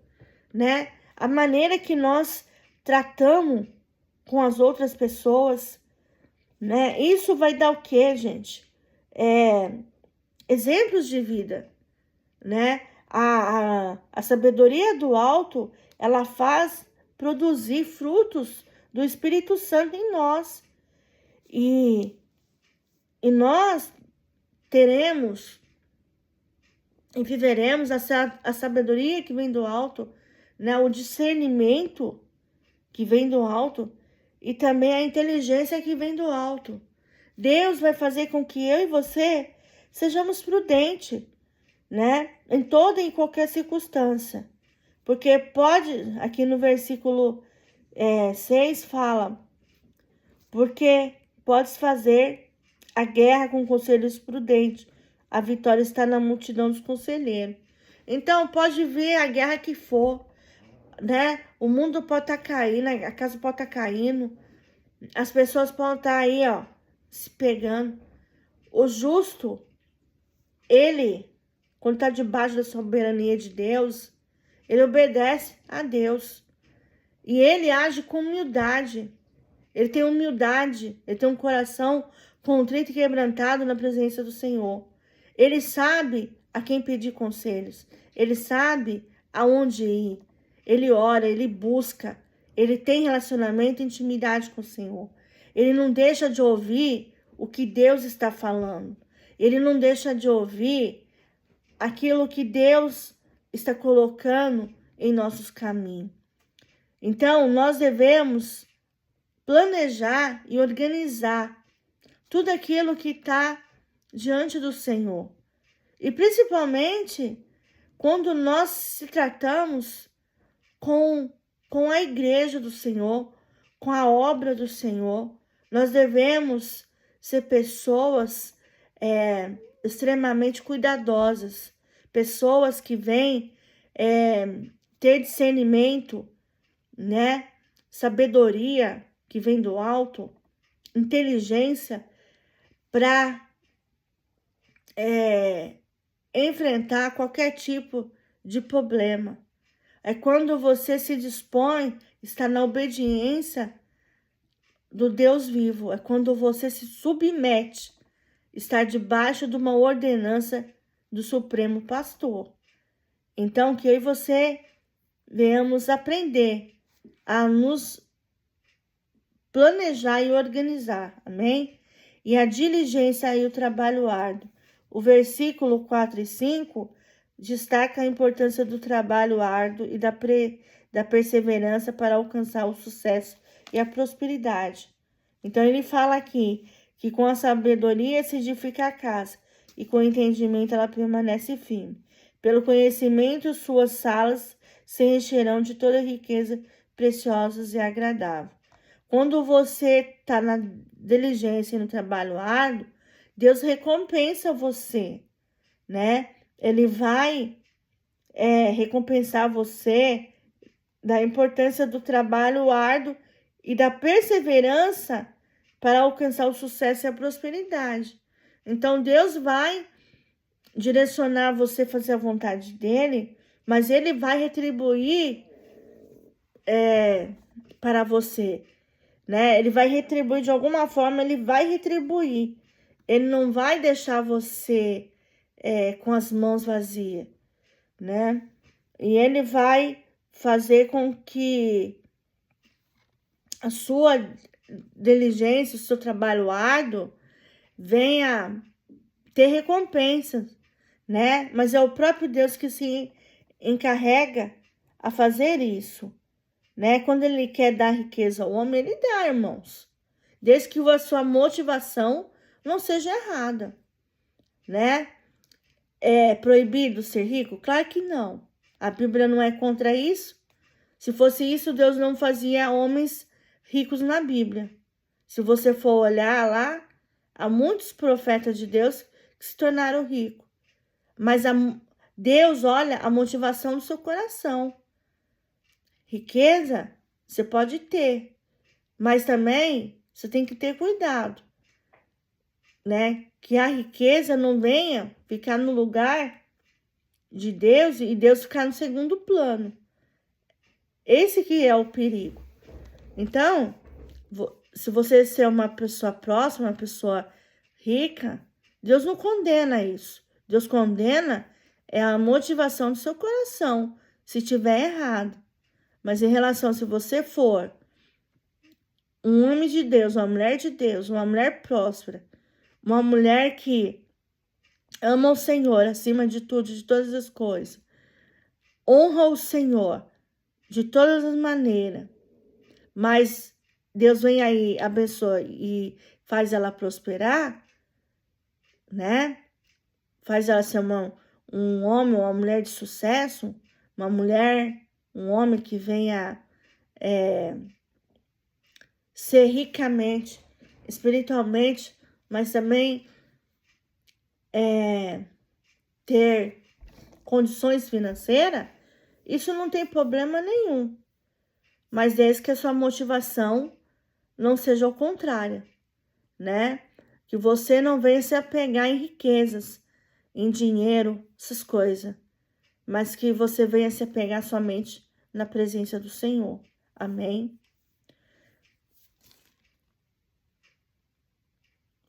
né? A maneira que nós tratamos com as outras pessoas, né? Isso vai dar o quê, gente? Exemplos de vida, né? A sabedoria do alto, ela faz produzir frutos do Espírito Santo em nós. E nós teremos e viveremos a sabedoria que vem do alto, né? O discernimento que vem do alto e também a inteligência que vem do alto. Deus vai fazer com que eu e você sejamos prudentes, né? Em toda e em qualquer circunstância. Porque pode, aqui no versículo 6 fala, porque podes fazer a guerra com conselhos prudentes. A vitória está na multidão dos conselheiros. Então, pode vir a guerra que for, né? O mundo pode estar caindo, a casa pode estar caindo. As pessoas podem estar aí, ó, se pegando. O justo, ele, quando está debaixo da soberania de Deus, ele obedece a Deus. E ele age com humildade. Ele tem humildade, ele tem um coração contrito e quebrantado na presença do Senhor. Ele sabe a quem pedir conselhos. Ele sabe aonde ir. Ele ora, ele busca. Ele tem relacionamento e intimidade com o Senhor. Ele não deixa de ouvir o que Deus está falando. Ele não deixa de ouvir aquilo que Deus está colocando em nossos caminhos. Então, nós devemos planejar e organizar tudo aquilo que está diante do Senhor. E principalmente quando nós se tratamos com a igreja do Senhor, com a obra do Senhor, nós devemos ser pessoas extremamente cuidadosas, pessoas que vêm ter discernimento, né? Sabedoria que vem do alto, inteligência para enfrentar qualquer tipo de problema. É quando você se dispõe, está na obediência do Deus vivo. É quando você se submete, está debaixo de uma ordenança do Supremo Pastor. Então, que eu e você venhamos aprender a nos planejar e organizar, amém? E a diligência e o trabalho árduo. O versículo 4 e 5 destaca a importância do trabalho árduo e da perseverança para alcançar o sucesso e a prosperidade. Então, ele fala aqui que com a sabedoria se edifica a casa e com o entendimento ela permanece firme. Pelo conhecimento, suas salas se encherão de toda riqueza preciosas e agradável. Quando você está na diligência e no trabalho árduo, Deus recompensa você, né? Ele vai recompensar você da importância do trabalho árduo e da perseverança para alcançar o sucesso e a prosperidade. Então, Deus vai direcionar você a fazer a vontade dele, mas ele vai retribuir para você, né? Ele vai retribuir de alguma forma, ele vai retribuir. Ele não vai deixar você com as mãos vazias, né? E ele vai fazer com que a sua diligência, o seu trabalho árduo venha ter recompensas, né? Mas é o próprio Deus que se encarrega a fazer isso, né? Quando ele quer dar riqueza ao homem, ele dá, irmãos. Desde que a sua motivação não seja errada, né? é proibido ser rico? Claro que não. A Bíblia não é contra isso. Se fosse isso, Deus não fazia homens ricos na Bíblia. Se você for olhar lá, há muitos profetas de Deus que se tornaram ricos. Mas Deus olha a motivação do seu coração. Riqueza você pode ter, mas também você tem que ter cuidado, né? Que a riqueza não venha ficar no lugar de Deus e Deus ficar no segundo plano. Esse que é o perigo. Então, se você ser uma pessoa próxima, uma pessoa rica, Deus não condena isso. Deus condena a motivação do seu coração, se tiver errado. Mas em relação, se você for um homem de Deus, uma mulher de Deus, uma mulher próspera, uma mulher que ama o Senhor acima de tudo, de todas as coisas, honra o Senhor de todas as maneiras, mas Deus vem aí, abençoa e faz ela prosperar, né? Faz ela ser um homem, uma mulher de sucesso, uma mulher, um homem que venha ser ricamente, espiritualmente, mas também ter condições financeiras, isso não tem problema nenhum. Mas desde que a sua motivação não seja o contrário, né? Que você não venha se apegar em riquezas, em dinheiro, essas coisas, mas que você venha se apegar somente na presença do Senhor. Amém?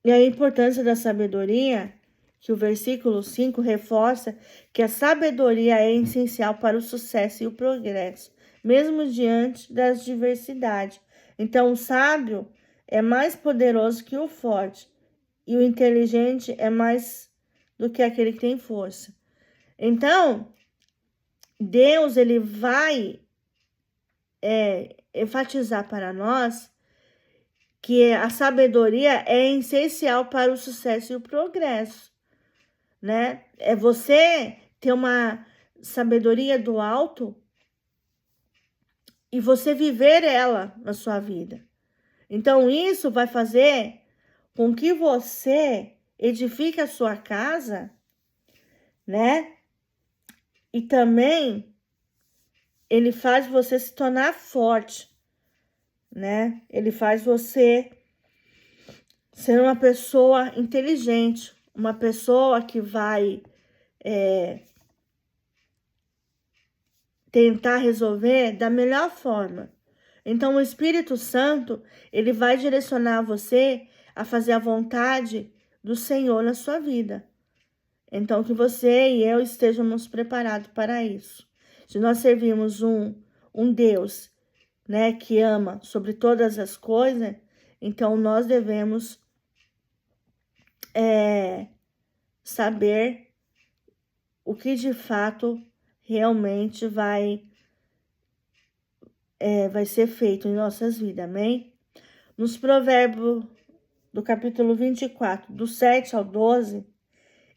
E a importância da sabedoria, que o versículo 5 reforça que a sabedoria é essencial para o sucesso e o progresso, mesmo diante das diversidades. Então, o sábio é mais poderoso que o forte, e o inteligente é mais do que aquele que tem força. Então, Deus ele vai enfatizar para nós que a sabedoria é essencial para o sucesso e o progresso, né? É você ter uma sabedoria do alto e você viver ela na sua vida. Então, isso vai fazer com que você edifique a sua casa, né? E também ele faz você se tornar forte, né? Ele faz você ser uma pessoa inteligente, uma pessoa que vai tentar resolver da melhor forma. Então, o Espírito Santo, ele vai direcionar você a fazer a vontade do Senhor na sua vida. Então, que você e eu estejamos preparados para isso. Se nós servimos um Deus, né, que ama sobre todas as coisas, então nós devemos saber o que de fato realmente vai ser feito em nossas vidas, amém? Nos Provérbios do capítulo 24, do 7 ao 12,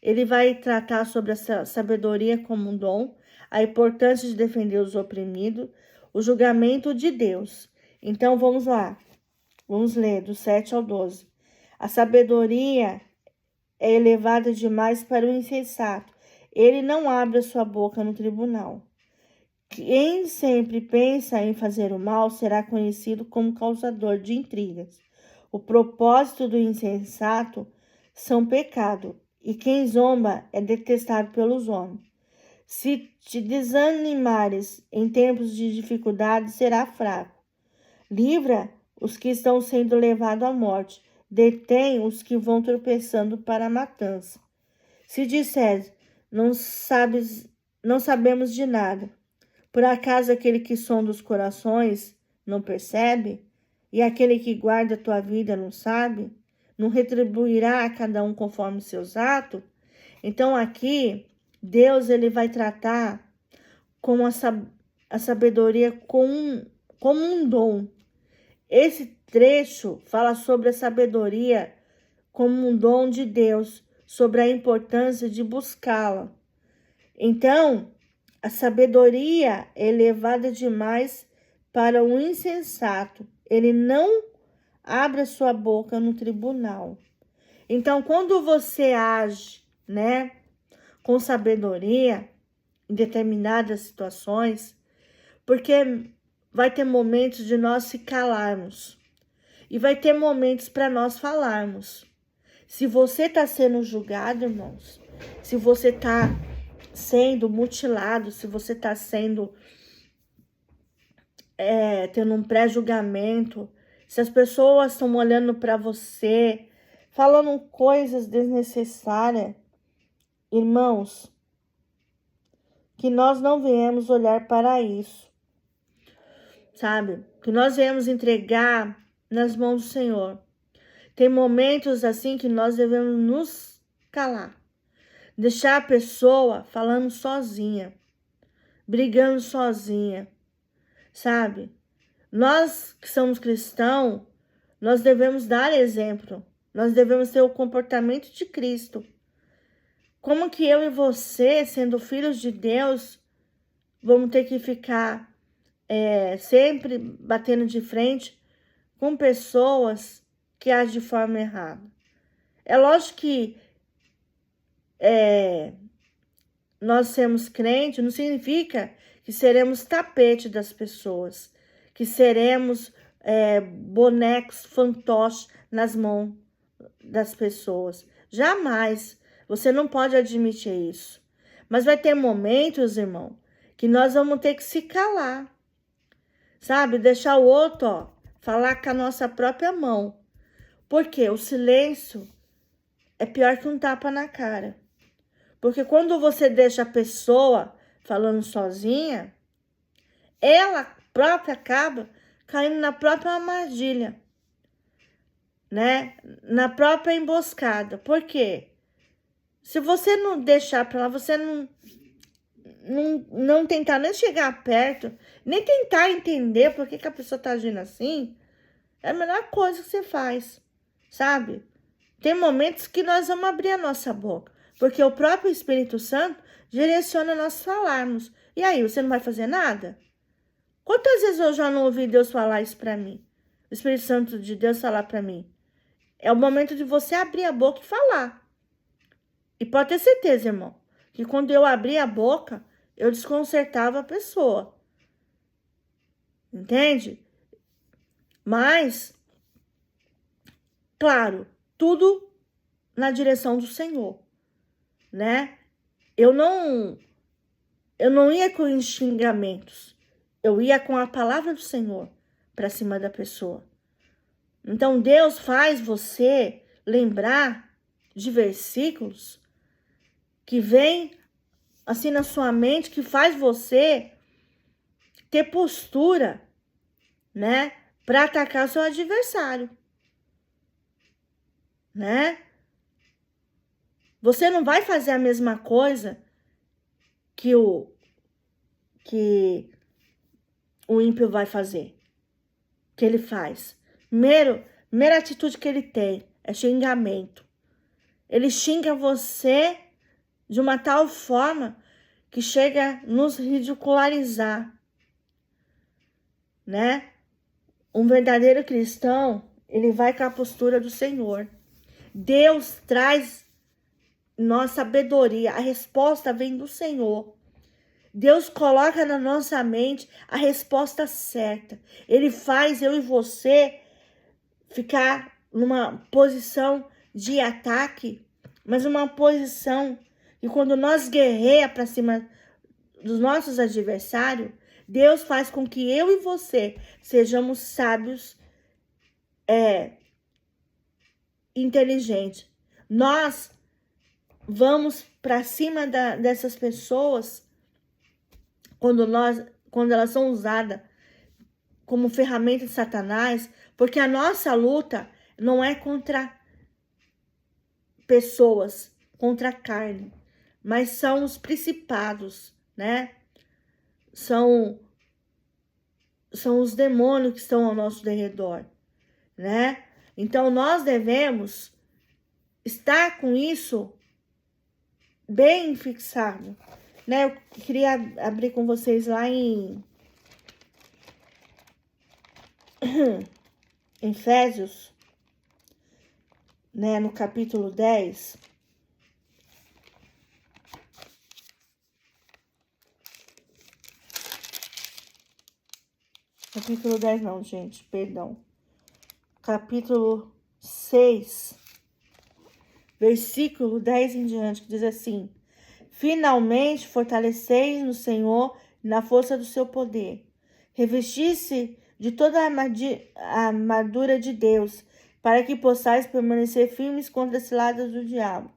ele vai tratar sobre a sabedoria como um dom, a importância de defender os oprimidos, o julgamento de Deus. Então, vamos lá. Vamos ler do 7 ao 12. A sabedoria é elevada demais para o insensato. Ele não abre a sua boca no tribunal. Quem sempre pensa em fazer o mal será conhecido como causador de intrigas. O propósito do insensato são pecado, e quem zomba é detestado pelos homens. Se te desanimares em tempos de dificuldade, será fraco. Livra os que estão sendo levados à morte. Detém os que vão tropeçando para a matança. Se disseres, não sabemos de nada, por acaso aquele que sonda os corações não percebe? E aquele que guarda a tua vida não sabe? Não retribuirá a cada um conforme seus atos? Então aqui, Deus ele vai tratar com a sabedoria como um dom. Esse trecho fala sobre a sabedoria como um dom de Deus, sobre a importância de buscá-la. Então, a sabedoria é elevada demais para o insensato. Ele não abre a sua boca no tribunal. Então, quando você age, né, com sabedoria em determinadas situações, porque vai ter momentos de nós se calarmos e vai ter momentos para nós falarmos. Se você está sendo julgado, irmãos, se você está sendo mutilado, se você está sendo tendo um pré-julgamento, se as pessoas estão olhando para você, falando coisas desnecessárias, irmãos, que nós não viemos olhar para isso, sabe? Que nós viemos entregar nas mãos do Senhor. Tem momentos assim que nós devemos nos calar, deixar a pessoa falando sozinha, brigando sozinha, sabe? Nós que somos cristãos, nós devemos dar exemplo, nós devemos ter o comportamento de Cristo. Como que eu e você, sendo filhos de Deus, vamos ter que ficar sempre batendo de frente com pessoas que agem de forma errada? É lógico que nós sermos crentes não significa que seremos tapete das pessoas, que seremos bonecos, fantoches nas mãos das pessoas. Jamais. Você não pode admitir isso. Mas vai ter momentos, irmão, que nós vamos ter que se calar. Sabe? Deixar o outro, falar com a nossa própria mão. Porque o silêncio é pior que um tapa na cara. Porque quando você deixa a pessoa falando sozinha, ela própria acaba caindo na própria armadilha, né? Na própria emboscada. Por quê? Se você não deixar para lá, você não tentar nem chegar perto, nem tentar entender por que a pessoa tá agindo assim, é a melhor coisa que você faz, sabe? Tem momentos que nós vamos abrir a nossa boca, porque o próprio Espírito Santo direciona nós falarmos. E aí, você não vai fazer nada? Quantas vezes eu já não ouvi Deus falar isso para mim? O Espírito Santo de Deus falar para mim. É o momento de você abrir a boca e falar. E pode ter certeza, irmão, que quando eu abri a boca, eu desconcertava a pessoa. Entende? Mas, claro, tudo na direção do Senhor, né? Eu não ia com xingamentos. Eu ia com a palavra do Senhor para cima da pessoa. Então, Deus faz você lembrar de versículos que vem assim na sua mente, que faz você ter postura, né, para atacar seu adversário, né? Você não vai fazer a mesma coisa que o ímpio vai fazer, que ele faz. Primeira atitude que ele tem é xingamento. Ele xinga você de uma tal forma que chega a nos ridicularizar, né? Um verdadeiro cristão, ele vai com a postura do Senhor. Deus traz nossa sabedoria, a resposta vem do Senhor. Deus coloca na nossa mente a resposta certa. Ele faz eu e você ficar numa posição de ataque, mas uma posição que quando nós guerreamos para cima dos nossos adversários, Deus faz com que eu e você sejamos sábios, inteligentes. Nós vamos para cima dessas pessoas quando elas são usadas como ferramenta de Satanás, porque a nossa luta não é contra pessoas, contra a carne, mas são os principados, né? São os demônios que estão ao nosso derredor, né? Então, nós devemos estar com isso bem fixado, né? Eu queria abrir com vocês lá em Efésios, né, no capítulo 10. Capítulo 10 não, gente, perdão. Capítulo 6, versículo 10 em diante, que diz assim: finalmente fortaleceis no Senhor e na força do seu poder. Revestir-se de toda a armadura de Deus, para que possais permanecer firmes contra as ciladas do diabo.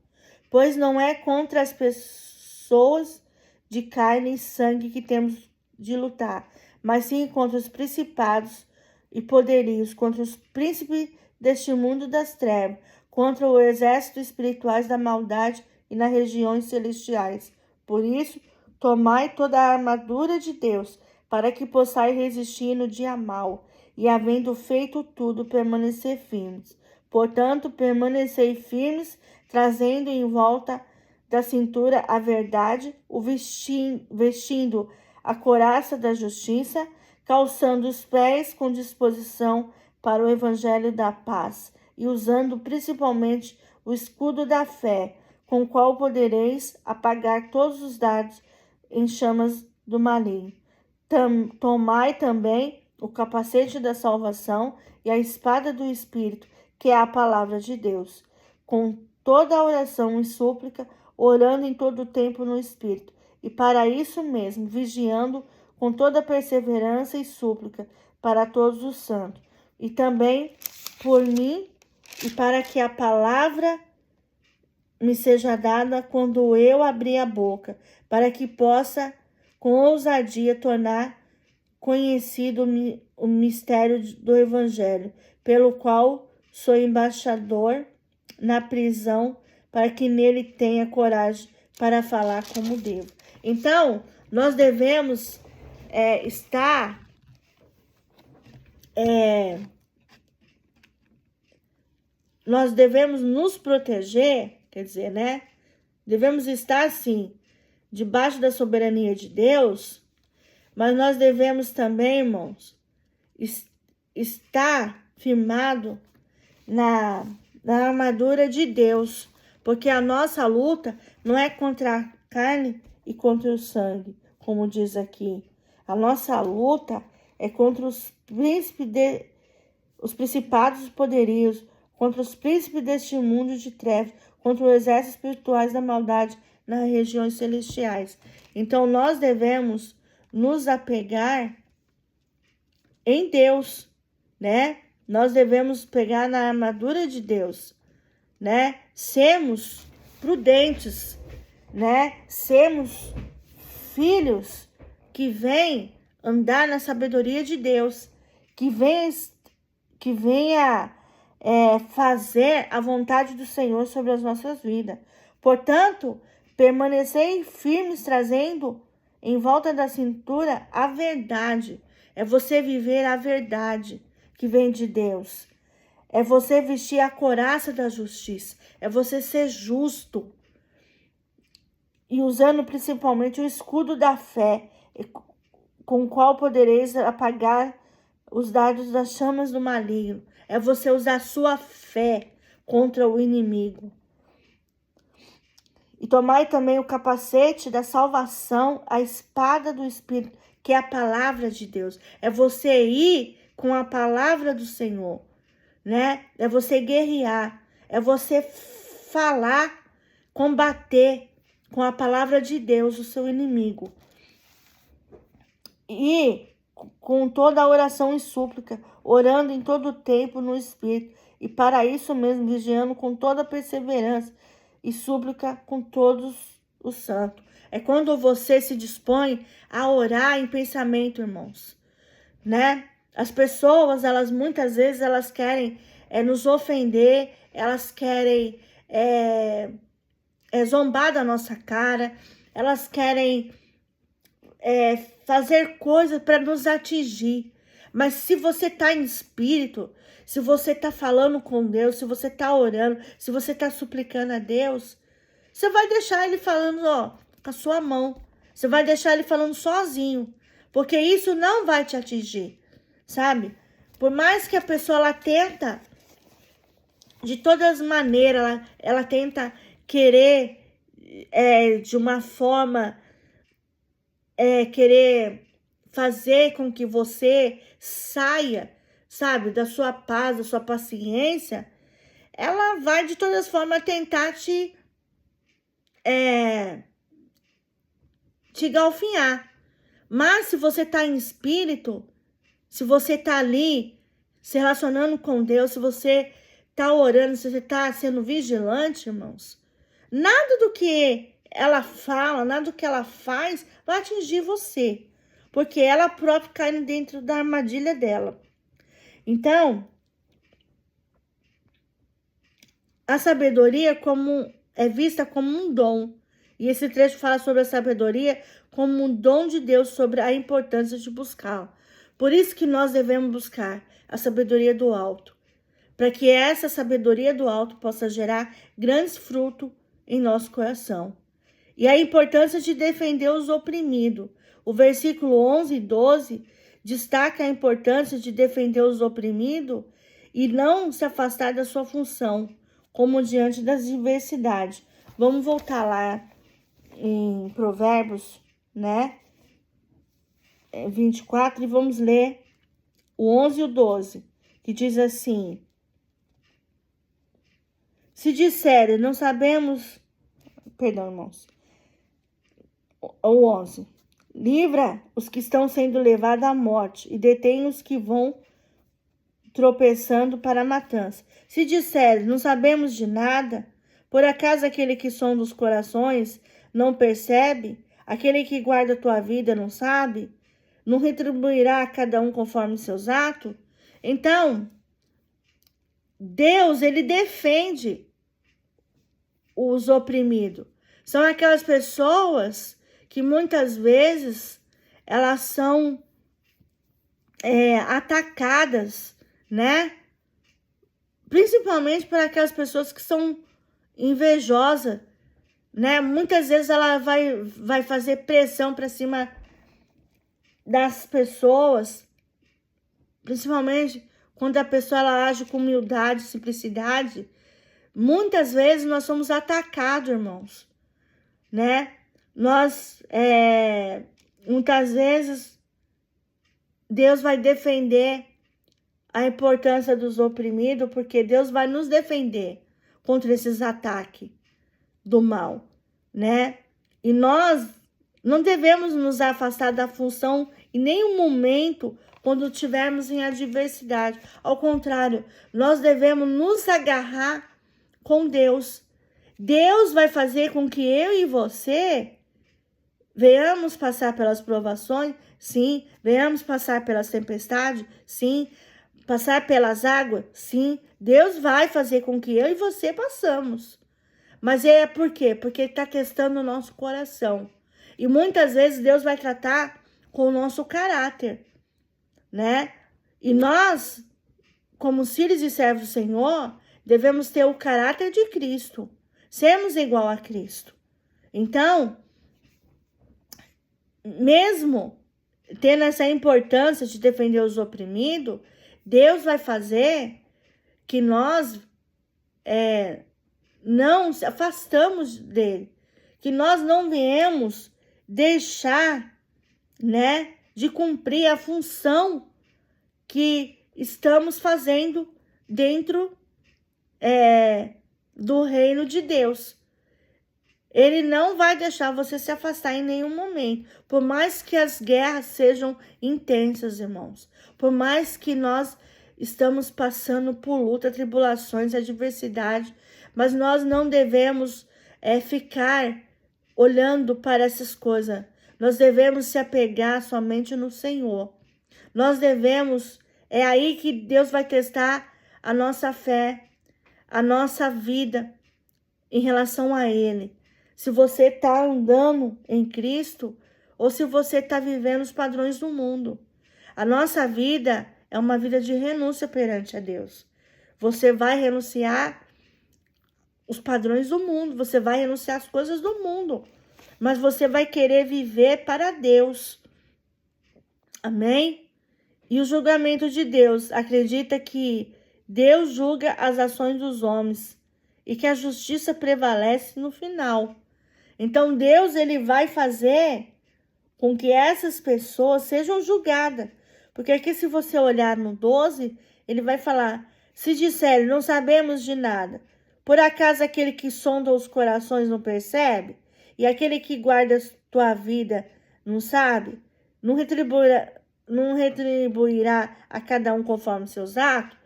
Pois não é contra as pessoas de carne e sangue que temos de lutar, mas sim contra os principados e poderios, contra os príncipes deste mundo das trevas, contra o exército espirituais da maldade e nas regiões celestiais. Por isso, tomai toda a armadura de Deus, para que possais resistir no dia mau, e havendo feito tudo, permanecer firmes. Portanto, permanecei firmes, trazendo em volta da cintura a verdade, vestindo a couraça da justiça, calçando os pés com disposição para o evangelho da paz, e usando principalmente o escudo da fé, com o qual podereis apagar todos os dardos em chamas do maligno. Tomai também o capacete da salvação e a espada do Espírito, que é a palavra de Deus, com toda a oração e súplica, orando em todo o tempo no Espírito, e para isso mesmo, vigiando com toda perseverança e súplica para todos os santos, e também por mim, e para que a palavra me seja dada quando eu abrir a boca, para que possa com ousadia tornar conhecido o mistério do Evangelho, pelo qual sou embaixador na prisão, para que nele tenha coragem para falar como devo. Então, nós devemos nós devemos nos proteger, quer dizer, né? Devemos estar, sim, debaixo da soberania de Deus, mas nós devemos também, irmãos, estar firmado na armadura de Deus, porque a nossa luta não é contra a carne e contra o sangue, como diz aqui. A nossa luta é contra os principados e poderios, contra os príncipes deste mundo de trevas, contra os exércitos espirituais da maldade nas regiões celestiais. Então, nós devemos nos apegar em Deus, né? Nós devemos pegar na armadura de Deus, né? Sermos prudentes, né? Sermos filhos que vêm andar na sabedoria de Deus, que venha fazer a vontade do Senhor sobre as nossas vidas. Portanto, permanecer firmes, trazendo em volta da cintura a verdade. É você viver a verdade que vem de Deus. É você vestir a couraça da justiça. É você ser justo. E usando principalmente o escudo da fé, com o qual podereis apagar os dardos das chamas do maligno. É você usar a sua fé contra o inimigo. E tomai também o capacete da salvação, a espada do Espírito, que é a palavra de Deus. É você ir com a palavra do Senhor, né? É você guerrear, é você falar, combater com a palavra de Deus o seu inimigo. E com toda a oração e súplica, orando em todo o tempo no Espírito, e para isso mesmo vigiando com toda perseverança e súplica com todos os santos. É quando você se dispõe a orar em pensamento, irmãos, né? As pessoas, elas muitas vezes, elas querem nos ofender, elas querem zombar da nossa cara, elas querem fazer coisas para nos atingir. Mas se você está em espírito, se você está falando com Deus, se você está orando, se você está suplicando a Deus, Você vai deixar ele falando, ó, com a sua mão. Você vai deixar ele falando sozinho. Porque isso não vai te atingir, sabe? Por mais que a pessoa, ela tenta, de todas as maneiras, ela tenta querer, de uma forma, querer fazer com que você saia, sabe, da sua paz, da sua paciência, ela vai de todas as formas tentar te galfinhar. Mas se você tá em espírito, se você tá ali se relacionando com Deus, se você tá orando, se você tá sendo vigilante, irmãos, nada do que ela fala, nada do que ela faz vai atingir você, porque ela própria cai dentro da armadilha dela. Então, a sabedoria é vista como um dom. E esse trecho fala sobre a sabedoria como um dom de Deus, sobre a importância de buscá-la. Por isso que nós devemos buscar a sabedoria do alto, para que essa sabedoria do alto possa gerar grandes frutos em nosso coração. E a importância de defender os oprimidos. O versículo 11 e 12 destaca a importância de defender os oprimidos e não se afastar da sua função, como diante das diversidades. Vamos voltar lá em Provérbios, né? 24, e vamos ler o 11 e o 12, que diz assim: se disserem, não sabemos, perdão, irmãos, o 11, livra os que estão sendo levados à morte e detém os que vão tropeçando para a matança. Se disserem, não sabemos de nada, por acaso aquele que sonda os corações não percebe? Aquele que guarda a tua vida não sabe? Não retribuirá a cada um conforme seus atos? Então, Deus, ele defende os oprimidos. São aquelas pessoas que muitas vezes elas são atacadas, né? Principalmente por aquelas pessoas que são invejosas, né? Muitas vezes ela vai fazer pressão para cima das pessoas, principalmente quando a pessoa ela age com humildade, simplicidade. Muitas vezes nós somos atacados, irmãos, né? Nós, muitas vezes, Deus vai defender a importância dos oprimidos, porque Deus vai nos defender contra esses ataques do mal, né? E nós não devemos nos afastar da função em nenhum momento quando estivermos em adversidade. Ao contrário, nós devemos nos agarrar com Deus. Deus vai fazer com que eu e você venhamos passar pelas provações, sim. Venhamos passar pelas tempestades, sim. Passar pelas águas, sim. Deus vai fazer com que eu e você passamos. Mas por quê? Porque Ele está testando o nosso coração. E muitas vezes Deus vai tratar com o nosso caráter, né? E nós, como filhos e servos do Senhor, devemos ter o caráter de Cristo. Sermos igual a Cristo. Então, mesmo tendo essa importância de defender os oprimidos, Deus vai fazer que nós não se afastamos dele, que nós não viemos deixar, né, de cumprir a função que estamos fazendo dentro do reino de Deus. Ele não vai deixar você se afastar em nenhum momento, por mais que as guerras sejam intensas, irmãos, por mais que nós estamos passando por luta, tribulações, adversidade, mas nós não devemos ficar olhando para essas coisas. Nós devemos se apegar somente no Senhor. Nós devemos, é aí que Deus vai testar a nossa fé, a nossa vida em relação a Ele. Se você está andando em Cristo ou se você está vivendo os padrões do mundo. A nossa vida é uma vida de renúncia perante a Deus. Você vai renunciar os padrões do mundo, você vai renunciar às coisas do mundo, mas você vai querer viver para Deus. Amém? E o julgamento de Deus, acredita que Deus julga as ações dos homens e que a justiça prevalece no final. Então Deus, ele vai fazer com que essas pessoas sejam julgadas. Porque aqui, se você olhar no 12, ele vai falar: se disserem, não sabemos de nada, por acaso aquele que sonda os corações não percebe? E aquele que guarda tua vida não sabe? Não retribuirá a cada um conforme seus atos?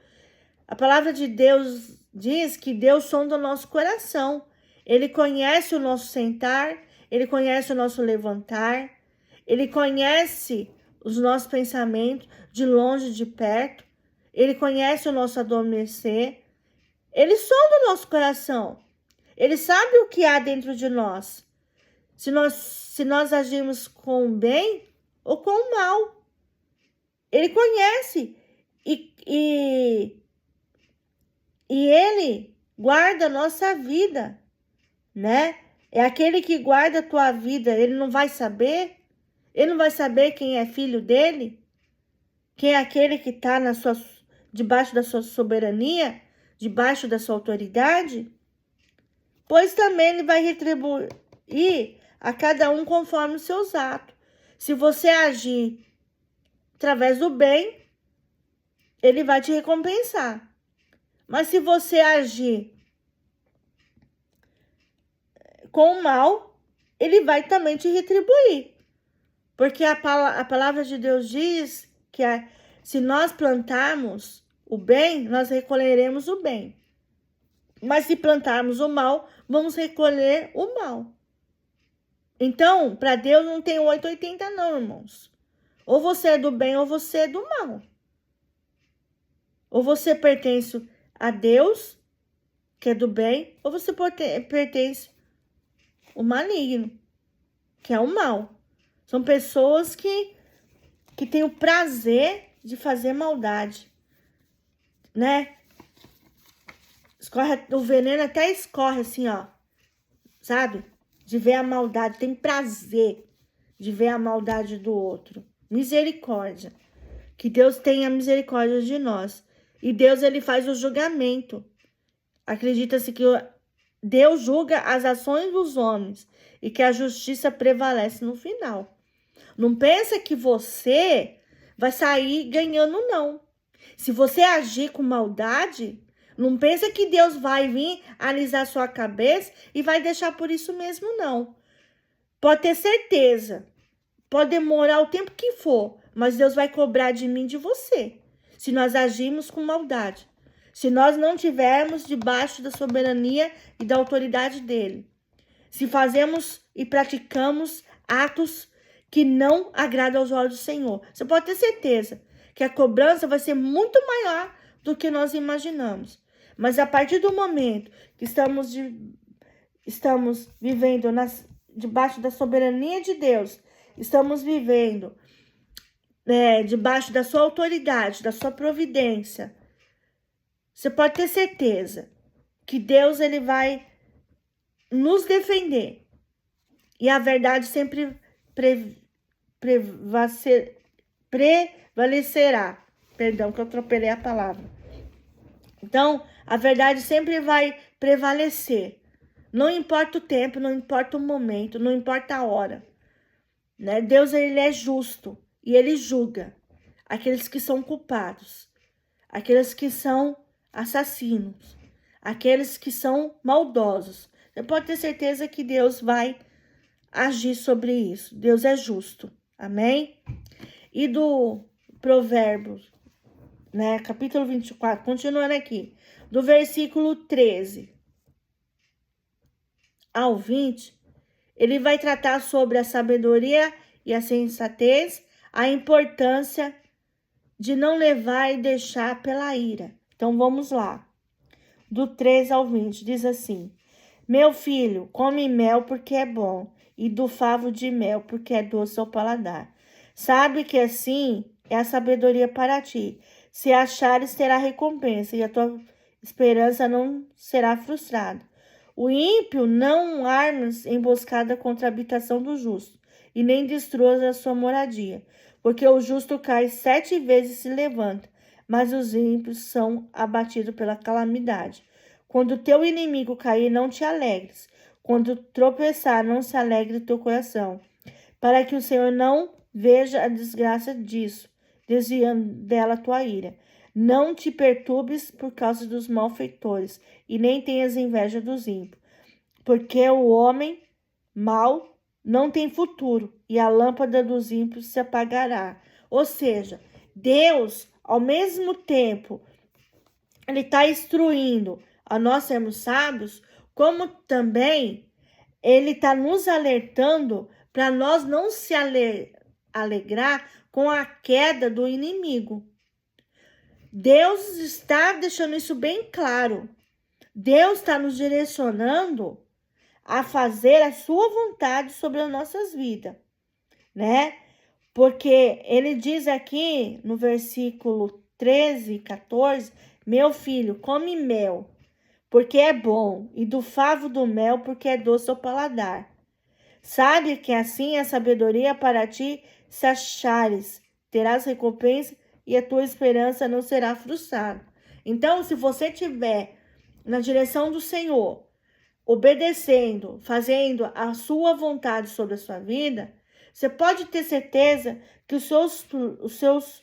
A palavra de Deus diz que Deus sonda o nosso coração. Ele conhece o nosso sentar, ele conhece o nosso levantar, ele conhece os nossos pensamentos de longe, de perto. Ele conhece o nosso adormecer. Ele sonda o nosso coração. Ele sabe o que há dentro de nós. Se nós agimos com o bem ou com o mal. Ele conhece. E ele guarda a nossa vida, né? É aquele que guarda a tua vida. Ele não vai saber? Ele não vai saber quem é filho dele? Quem é aquele que está debaixo da sua soberania? Debaixo da sua autoridade? Pois também ele vai retribuir a cada um conforme os seus atos. Se você agir através do bem, ele vai te recompensar. Mas se você agir com o mal, ele vai também te retribuir. Porque a palavra de Deus diz que se nós plantarmos o bem, nós recolheremos o bem. Mas se plantarmos o mal, vamos recolher o mal. Então, para Deus não tem 880 não, irmãos. Ou você é do bem ou você é do mal. Ou você pertence a Deus, que é do bem, ou você pertence ao maligno, que é o mal. São pessoas que têm o prazer de fazer maldade, né? O veneno até escorre assim, ó, sabe? De ver a maldade, tem prazer de ver a maldade do outro. Misericórdia. Que Deus tenha misericórdia de nós. E Deus, ele faz o julgamento. Acredita-se que Deus julga as ações dos homens e que a justiça prevalece no final. Não pensa que você vai sair ganhando, não. Se você agir com maldade, não pensa que Deus vai vir alisar sua cabeça e vai deixar por isso mesmo, não. Pode ter certeza. Pode demorar o tempo que for, mas Deus vai cobrar de mim e de você, se nós agirmos com maldade. Se nós não tivermos debaixo da soberania e da autoridade dele. Se fazemos e praticamos atos que não agradam aos olhos do Senhor. Você pode ter certeza que a cobrança vai ser muito maior do que nós imaginamos. Mas a partir do momento que estamos vivendo debaixo da soberania de Deus, estamos vivendo debaixo da sua autoridade, da sua providência, você pode ter certeza que Deus, ele vai nos defender. E a verdade sempre prevalecerá. Perdão, que eu atropelei a palavra. Então, a verdade sempre vai prevalecer. Não importa o tempo, não importa o momento, não importa a hora. Né? Deus, ele é justo e ele julga aqueles que são culpados, aqueles que são assassinos, aqueles que são maldosos. Você pode ter certeza que Deus vai agir sobre isso. Deus é justo. Amém? E do Provérbios, né? Capítulo 24, continuando aqui, do versículo 13 ao 20, ele vai tratar sobre a sabedoria e a sensatez, a importância de não levar e deixar pela ira. Então, vamos lá. Do 13 ao 20, diz assim: meu filho, come mel porque é bom, e do favo de mel porque é doce ao paladar. Sabe que assim é a sabedoria para ti. Se achares, terá recompensa, e a tua esperança não será frustrada. O ímpio não arma emboscada contra a habitação do justo, e nem destrói a sua moradia, porque o justo cai 7 vezes e se levanta, mas os ímpios são abatidos pela calamidade. Quando teu inimigo cair, não te alegres. Quando tropeçar, não se alegre teu coração, para que o Senhor não veja a desgraça disso, desviando dela a tua ira. Não te perturbes por causa dos malfeitores, e nem tenhas inveja dos ímpios, porque o homem mau não tem futuro, e a lâmpada dos ímpios se apagará. Ou seja, Deus, ao mesmo tempo, Ele está instruindo a nós sermos sábios, como também Ele está nos alertando para nós não se alegrar com a queda do inimigo. Deus está deixando isso bem claro. Deus está nos direcionando a fazer a sua vontade sobre as nossas vidas, né? Porque ele diz aqui no versículo 13 e 14, meu filho, come mel, porque é bom, e do favo do mel, porque é doce ao paladar. Sabe que assim a sabedoria para ti, se achares, terás recompensa e a tua esperança não será frustrada. Então, se você estiver na direção do Senhor, obedecendo, fazendo a sua vontade sobre a sua vida, você pode ter certeza que os seus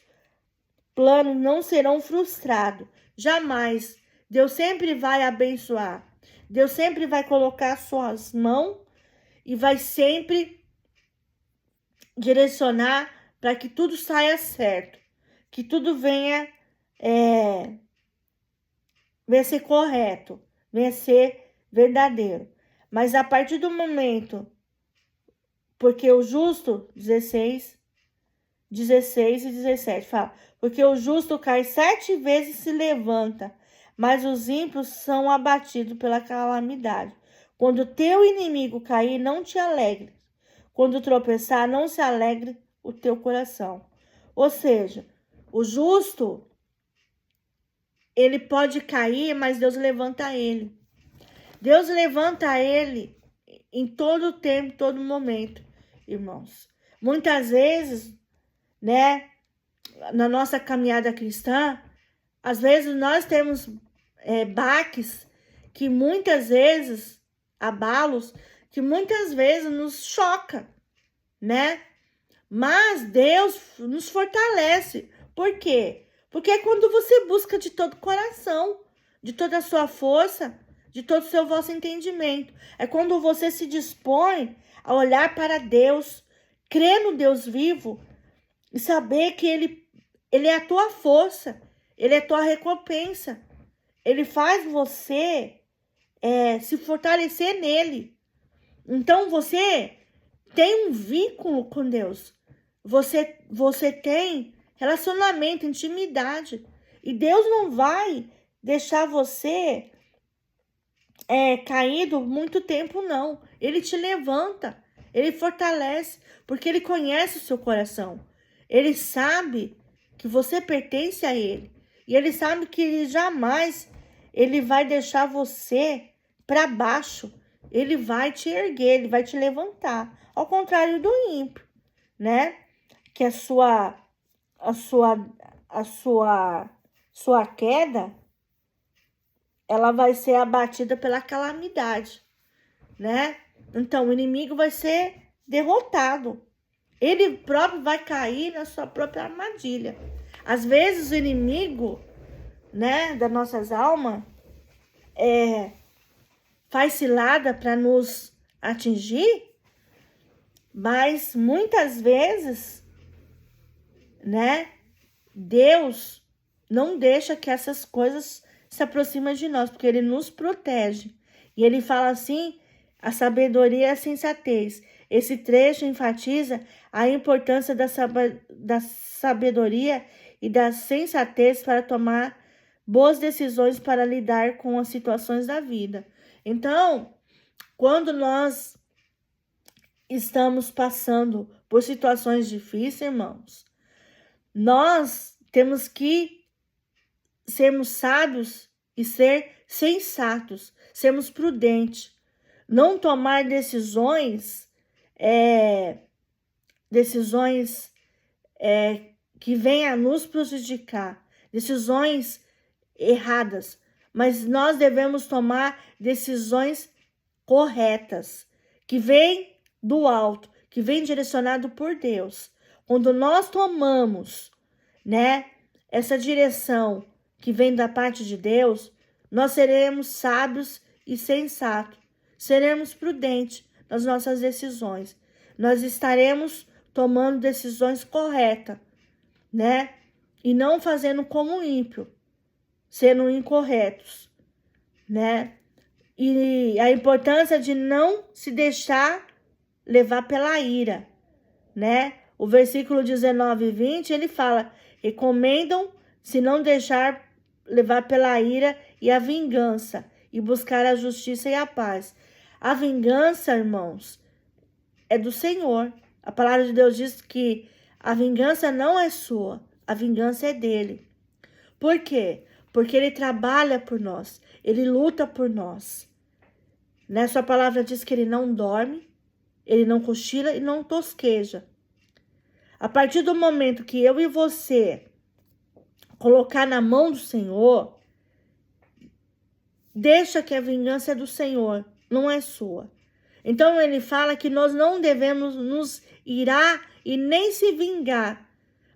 planos não serão frustrados. Jamais. Deus sempre vai abençoar. Deus sempre vai colocar suas mãos e vai sempre direcionar para que tudo saia certo, que tudo venha ser correto, venha ser verdadeiro. Mas a partir do momento, porque o justo, 16 e 17 fala, porque o justo cai 7 vezes e se levanta, mas os ímpios são abatidos pela calamidade. Quando teu inimigo cair, não te alegre. Quando tropeçar, não se alegre o teu coração. Ou seja, o justo, ele pode cair, mas Deus levanta ele. Deus levanta ele em todo tempo, todo momento, irmãos. Muitas vezes, né, na nossa caminhada cristã, às vezes nós temos baques que muitas vezes, abalos, que muitas vezes nos choca, né? Mas Deus nos fortalece. Por quê? Porque é quando você busca de todo o coração, de toda a sua força, de todo o seu vosso entendimento. É quando você se dispõe a olhar para Deus, crer no Deus vivo e saber que Ele é a tua força, Ele é a tua recompensa. Ele faz você se fortalecer nele. Então você tem um vínculo com Deus. Você tem relacionamento, intimidade. E Deus não vai deixar você caído muito tempo, não. Ele te levanta, ele fortalece, porque ele conhece o seu coração. Ele sabe que você pertence a ele. E ele sabe que ele jamais vai deixar você para baixo. Ele vai te erguer, ele vai te levantar. Ao contrário do ímpio, né? Que a sua queda, ela vai ser abatida pela calamidade, né? Então, o inimigo vai ser derrotado. Ele próprio vai cair na sua própria armadilha. Às vezes, o inimigo, né, das nossas almas, faz cilada para nos atingir, mas muitas vezes, né, Deus não deixa que essas coisas se aproximem de nós, porque Ele nos protege. E Ele fala assim, a sabedoria e a sensatez. Esse trecho enfatiza a importância da sabedoria e da sensatez para tomar boas decisões para lidar com as situações da vida. Então, quando nós estamos passando por situações difíceis, irmãos, nós temos que sermos sábios e ser sensatos. sermos prudentes, não tomar decisões que venham a nos prejudicar, decisões erradas, mas nós devemos tomar decisões corretas, que vêm do alto, que vêm direcionado por Deus. Quando nós tomamos, né, essa direção que vem da parte de Deus, nós seremos sábios e sensatos, seremos prudentes nas nossas decisões. Nós estaremos tomando decisões corretas, né? E não fazendo como ímpio, sendo incorretos, né? E a importância de não se deixar levar pela ira, né? O versículo 19 e 20, ele fala: recomendam se não deixar levar pela ira e a vingança, e buscar a justiça e a paz. A vingança, irmãos, é do Senhor. A palavra de Deus diz que a vingança não é sua, a vingança é dele. Por quê? Porque ele trabalha por nós, ele luta por nós. Sua palavra diz que ele não dorme, ele não cochila e não tosqueja. A partir do momento que eu e você colocar na mão do Senhor, deixa que a vingança é do Senhor, não é sua. Então ele fala que nós não devemos nos irar e nem se vingar,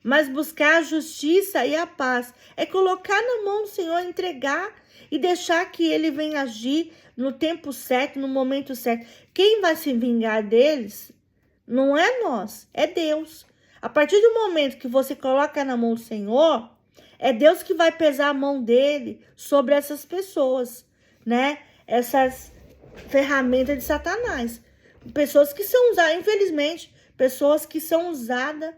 mas buscar a justiça e a paz. É colocar na mão do Senhor, entregar e deixar que ele venha agir no tempo certo, no momento certo. Quem vai se vingar deles não é nós, é Deus. A partir do momento que você coloca na mão do Senhor, é Deus que vai pesar a mão dele sobre essas pessoas, né? Essas ferramentas de Satanás. Pessoas que são usadas, infelizmente, pessoas que são usadas,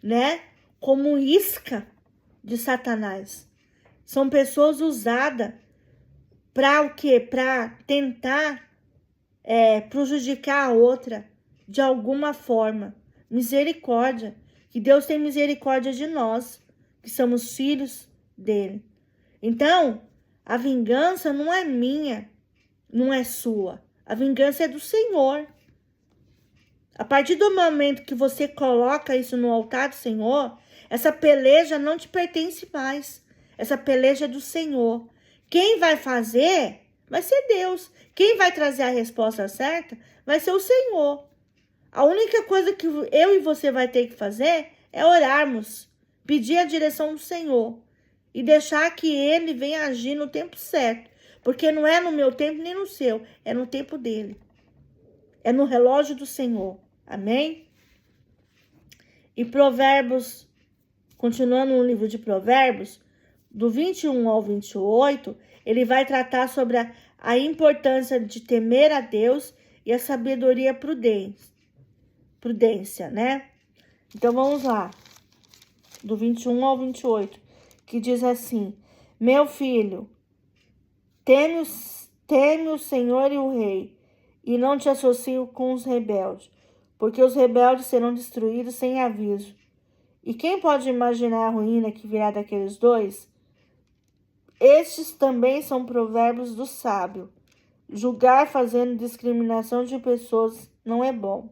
né, como isca de Satanás. São pessoas usadas para o quê? Para tentar prejudicar a outra de alguma forma. Misericórdia. Que Deus tem misericórdia de nós, que somos filhos dele. Então, a vingança não é minha, não é sua. A vingança é do Senhor. A partir do momento que você coloca isso no altar do Senhor, essa peleja não te pertence mais. Essa peleja é do Senhor. Quem vai fazer vai ser Deus. Quem vai trazer a resposta certa vai ser o Senhor. A única coisa que eu e você vai ter que fazer é orarmos, pedir a direção do Senhor e deixar que Ele venha agir no tempo certo. Porque não é no meu tempo nem no seu, é no tempo dele. É no relógio do Senhor. Amém? E Provérbios, continuando no livro de Provérbios, do 21 ao 28, ele vai tratar sobre a importância de temer a Deus e a sabedoria prudência, né? Então vamos lá, do 21 ao 28, que diz assim: meu filho, teme o Senhor e o Rei, e não te associe com os rebeldes, porque os rebeldes serão destruídos sem aviso. E quem pode imaginar a ruína que virá daqueles dois? Estes também são provérbios do sábio. Julgar fazendo discriminação de pessoas não é bom.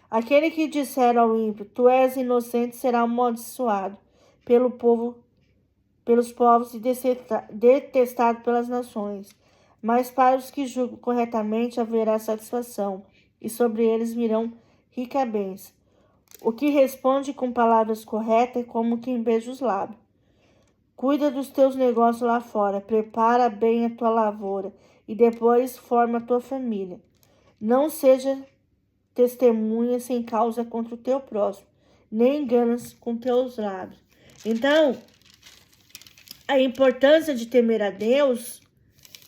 Aquele que disser ao ímpio, tu és inocente, será amaldiçoado pelos povos e detestado pelas nações. Mas para os que julgam corretamente haverá satisfação, e sobre eles virão rica bênção. O que responde com palavras corretas é como quem beija os lábios. Cuida dos teus negócios lá fora, prepara bem a tua lavoura, e depois forma a tua família. Não seja testemunha sem causa contra o teu próximo, nem enganas com teus lábios. Então, a importância de temer a Deus,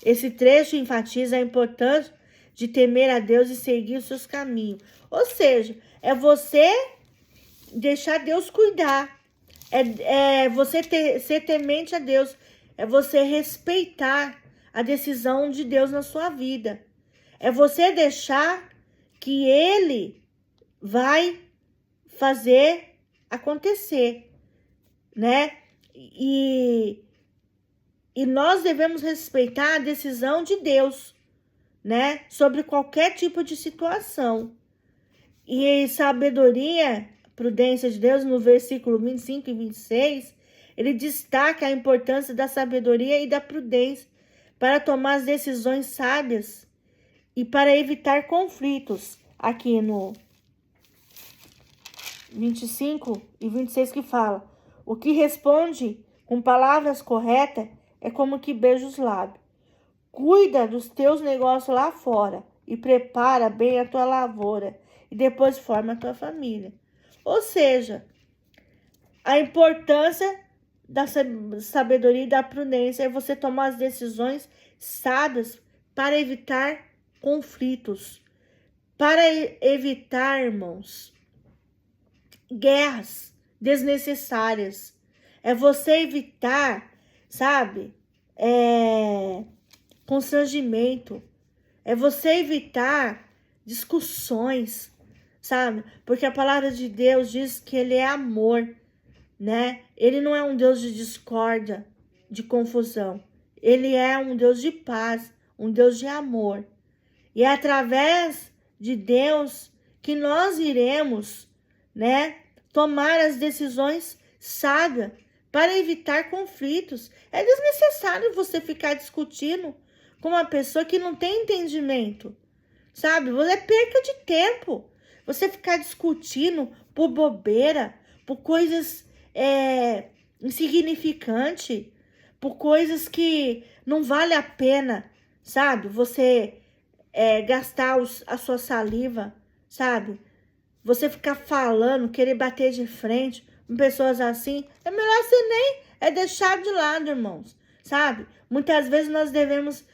esse trecho enfatiza a importância de temer a Deus e seguir os seus caminhos. Ou seja, é você deixar Deus cuidar, é você ser temente a Deus, é você respeitar a decisão de Deus na sua vida. É você deixar que Ele vai fazer acontecer, né? E E nós devemos respeitar a decisão de Deus, né? Sobre qualquer tipo de situação. E sabedoria, prudência de Deus, no versículo 25 e 26, ele destaca a importância da sabedoria e da prudência para tomar as decisões sábias e para evitar conflitos. Aqui no 25 e 26 que fala: o que responde com palavras corretas é como que beija os lábios. Cuida dos teus negócios lá fora e prepara bem a tua lavoura e depois forma a tua família. Ou seja, a importância da sabedoria e da prudência é você tomar as decisões sábias para evitar conflitos, para evitar, irmãos, guerras desnecessárias. É você evitar, sabe, constrangimento. É você evitar discussões, sabe? Porque a palavra de Deus diz que ele é amor, né? Ele não é um Deus de discórdia, de confusão. Ele é um Deus de paz, um Deus de amor. E é através de Deus que nós iremos, né, tomar as decisões sábias para evitar conflitos. É desnecessário você ficar discutindo com uma pessoa que não tem entendimento, sabe? É perca de tempo. Você ficar discutindo por bobeira, por coisas insignificantes, por coisas que não vale a pena, sabe? Você gastar a sua saliva, sabe? Você ficar falando, querer bater de frente com pessoas assim, é melhor você nem deixar de lado, irmãos, sabe? Muitas vezes nós devemos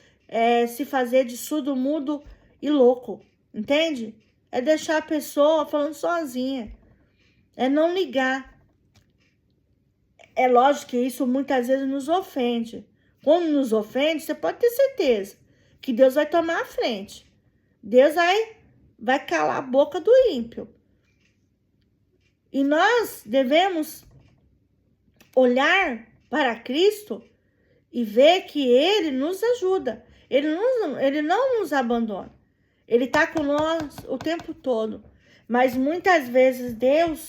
se fazer de surdo, mudo e louco, entende? É deixar a pessoa falando sozinha, é não ligar. É lógico que isso muitas vezes nos ofende. Quando nos ofende, você pode ter certeza que Deus vai tomar a frente. Deus vai calar a boca do ímpio. E nós devemos olhar para Cristo e ver que Ele nos ajuda. Ele não nos abandona. Ele está com nós o tempo todo. Mas muitas vezes Deus,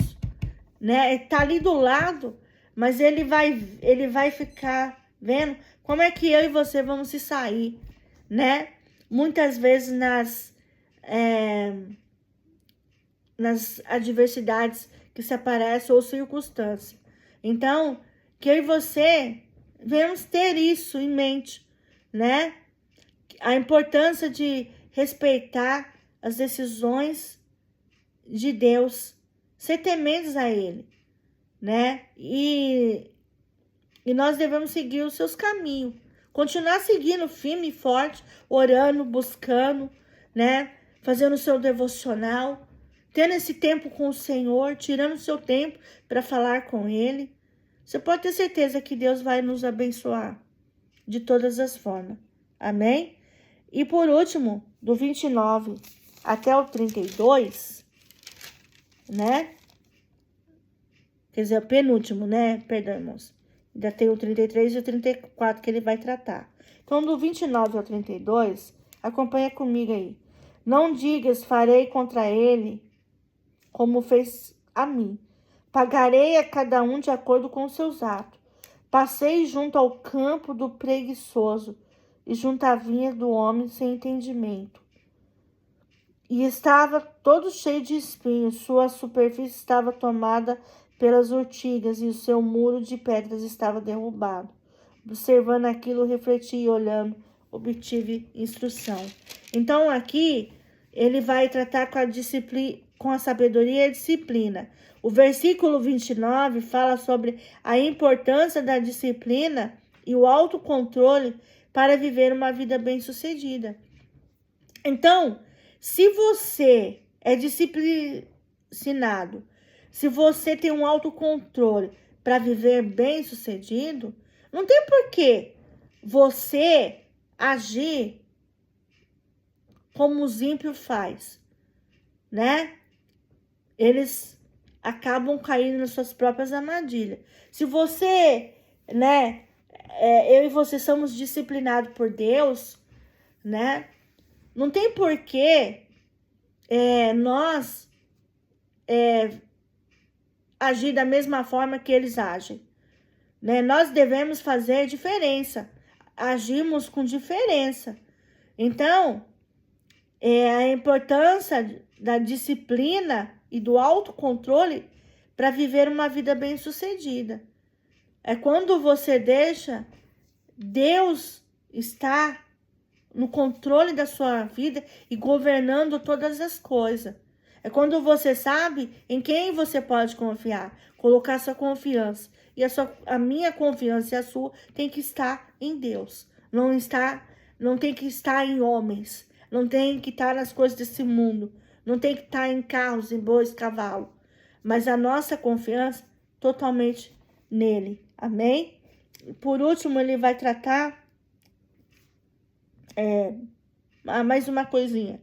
né, está ali do lado, mas ele vai ficar vendo como é que eu e você vamos se sair, né? Muitas vezes nas adversidades que se aparecem ou circunstâncias. Então, que eu e você devemos ter isso em mente, né? A importância de respeitar as decisões de Deus, ser tementes a Ele, né? E nós devemos seguir os seus caminhos, continuar seguindo firme e forte, orando, buscando, né? Fazendo o seu devocional, tendo esse tempo com o Senhor, tirando o seu tempo para falar com Ele. Você pode ter certeza que Deus vai nos abençoar de todas as formas. Amém? E por último, do 29 até o 32, né? Quer dizer, o penúltimo, né? Perdão, irmãos. Ainda tem o 33 e o 34 que ele vai tratar. Então, do 29 ao 32, acompanha comigo aí. Não digas, farei contra ele como fez a mim. Pagarei a cada um de acordo com os seus atos. Passei junto ao campo do preguiçoso e junto à vinha do homem sem entendimento. E estava todo cheio de espinhos, sua superfície estava tomada pelas urtigas e o seu muro de pedras estava derrubado. Observando aquilo, refleti e olhando, obtive instrução. Então aqui ele vai tratar com a disciplina, com a sabedoria e a disciplina. O versículo 29 fala sobre a importância da disciplina e o autocontrole para viver uma vida bem-sucedida. Então, se você é disciplinado, se você tem um autocontrole para viver bem-sucedido, não tem por que você agir como os ímpios faz, né? Eles acabam caindo nas suas próprias armadilhas. Se você, né, eu e você somos disciplinados por Deus, né? Não tem porquê nós agir da mesma forma que eles agem, né? Nós devemos fazer diferença, agimos com diferença. Então, a importância da disciplina e do autocontrole para viver uma vida bem-sucedida. É quando você deixa Deus estar no controle da sua vida e governando todas as coisas. É quando você sabe em quem você pode confiar, colocar sua confiança. E a minha confiança e a sua tem que estar em Deus. Não tem que estar em homens. Não tem que estar nas coisas desse mundo. Não tem que estar em carros, em bois, cavalo. Mas a nossa confiança totalmente nele. Amém? Por último, ele vai tratar mais uma coisinha.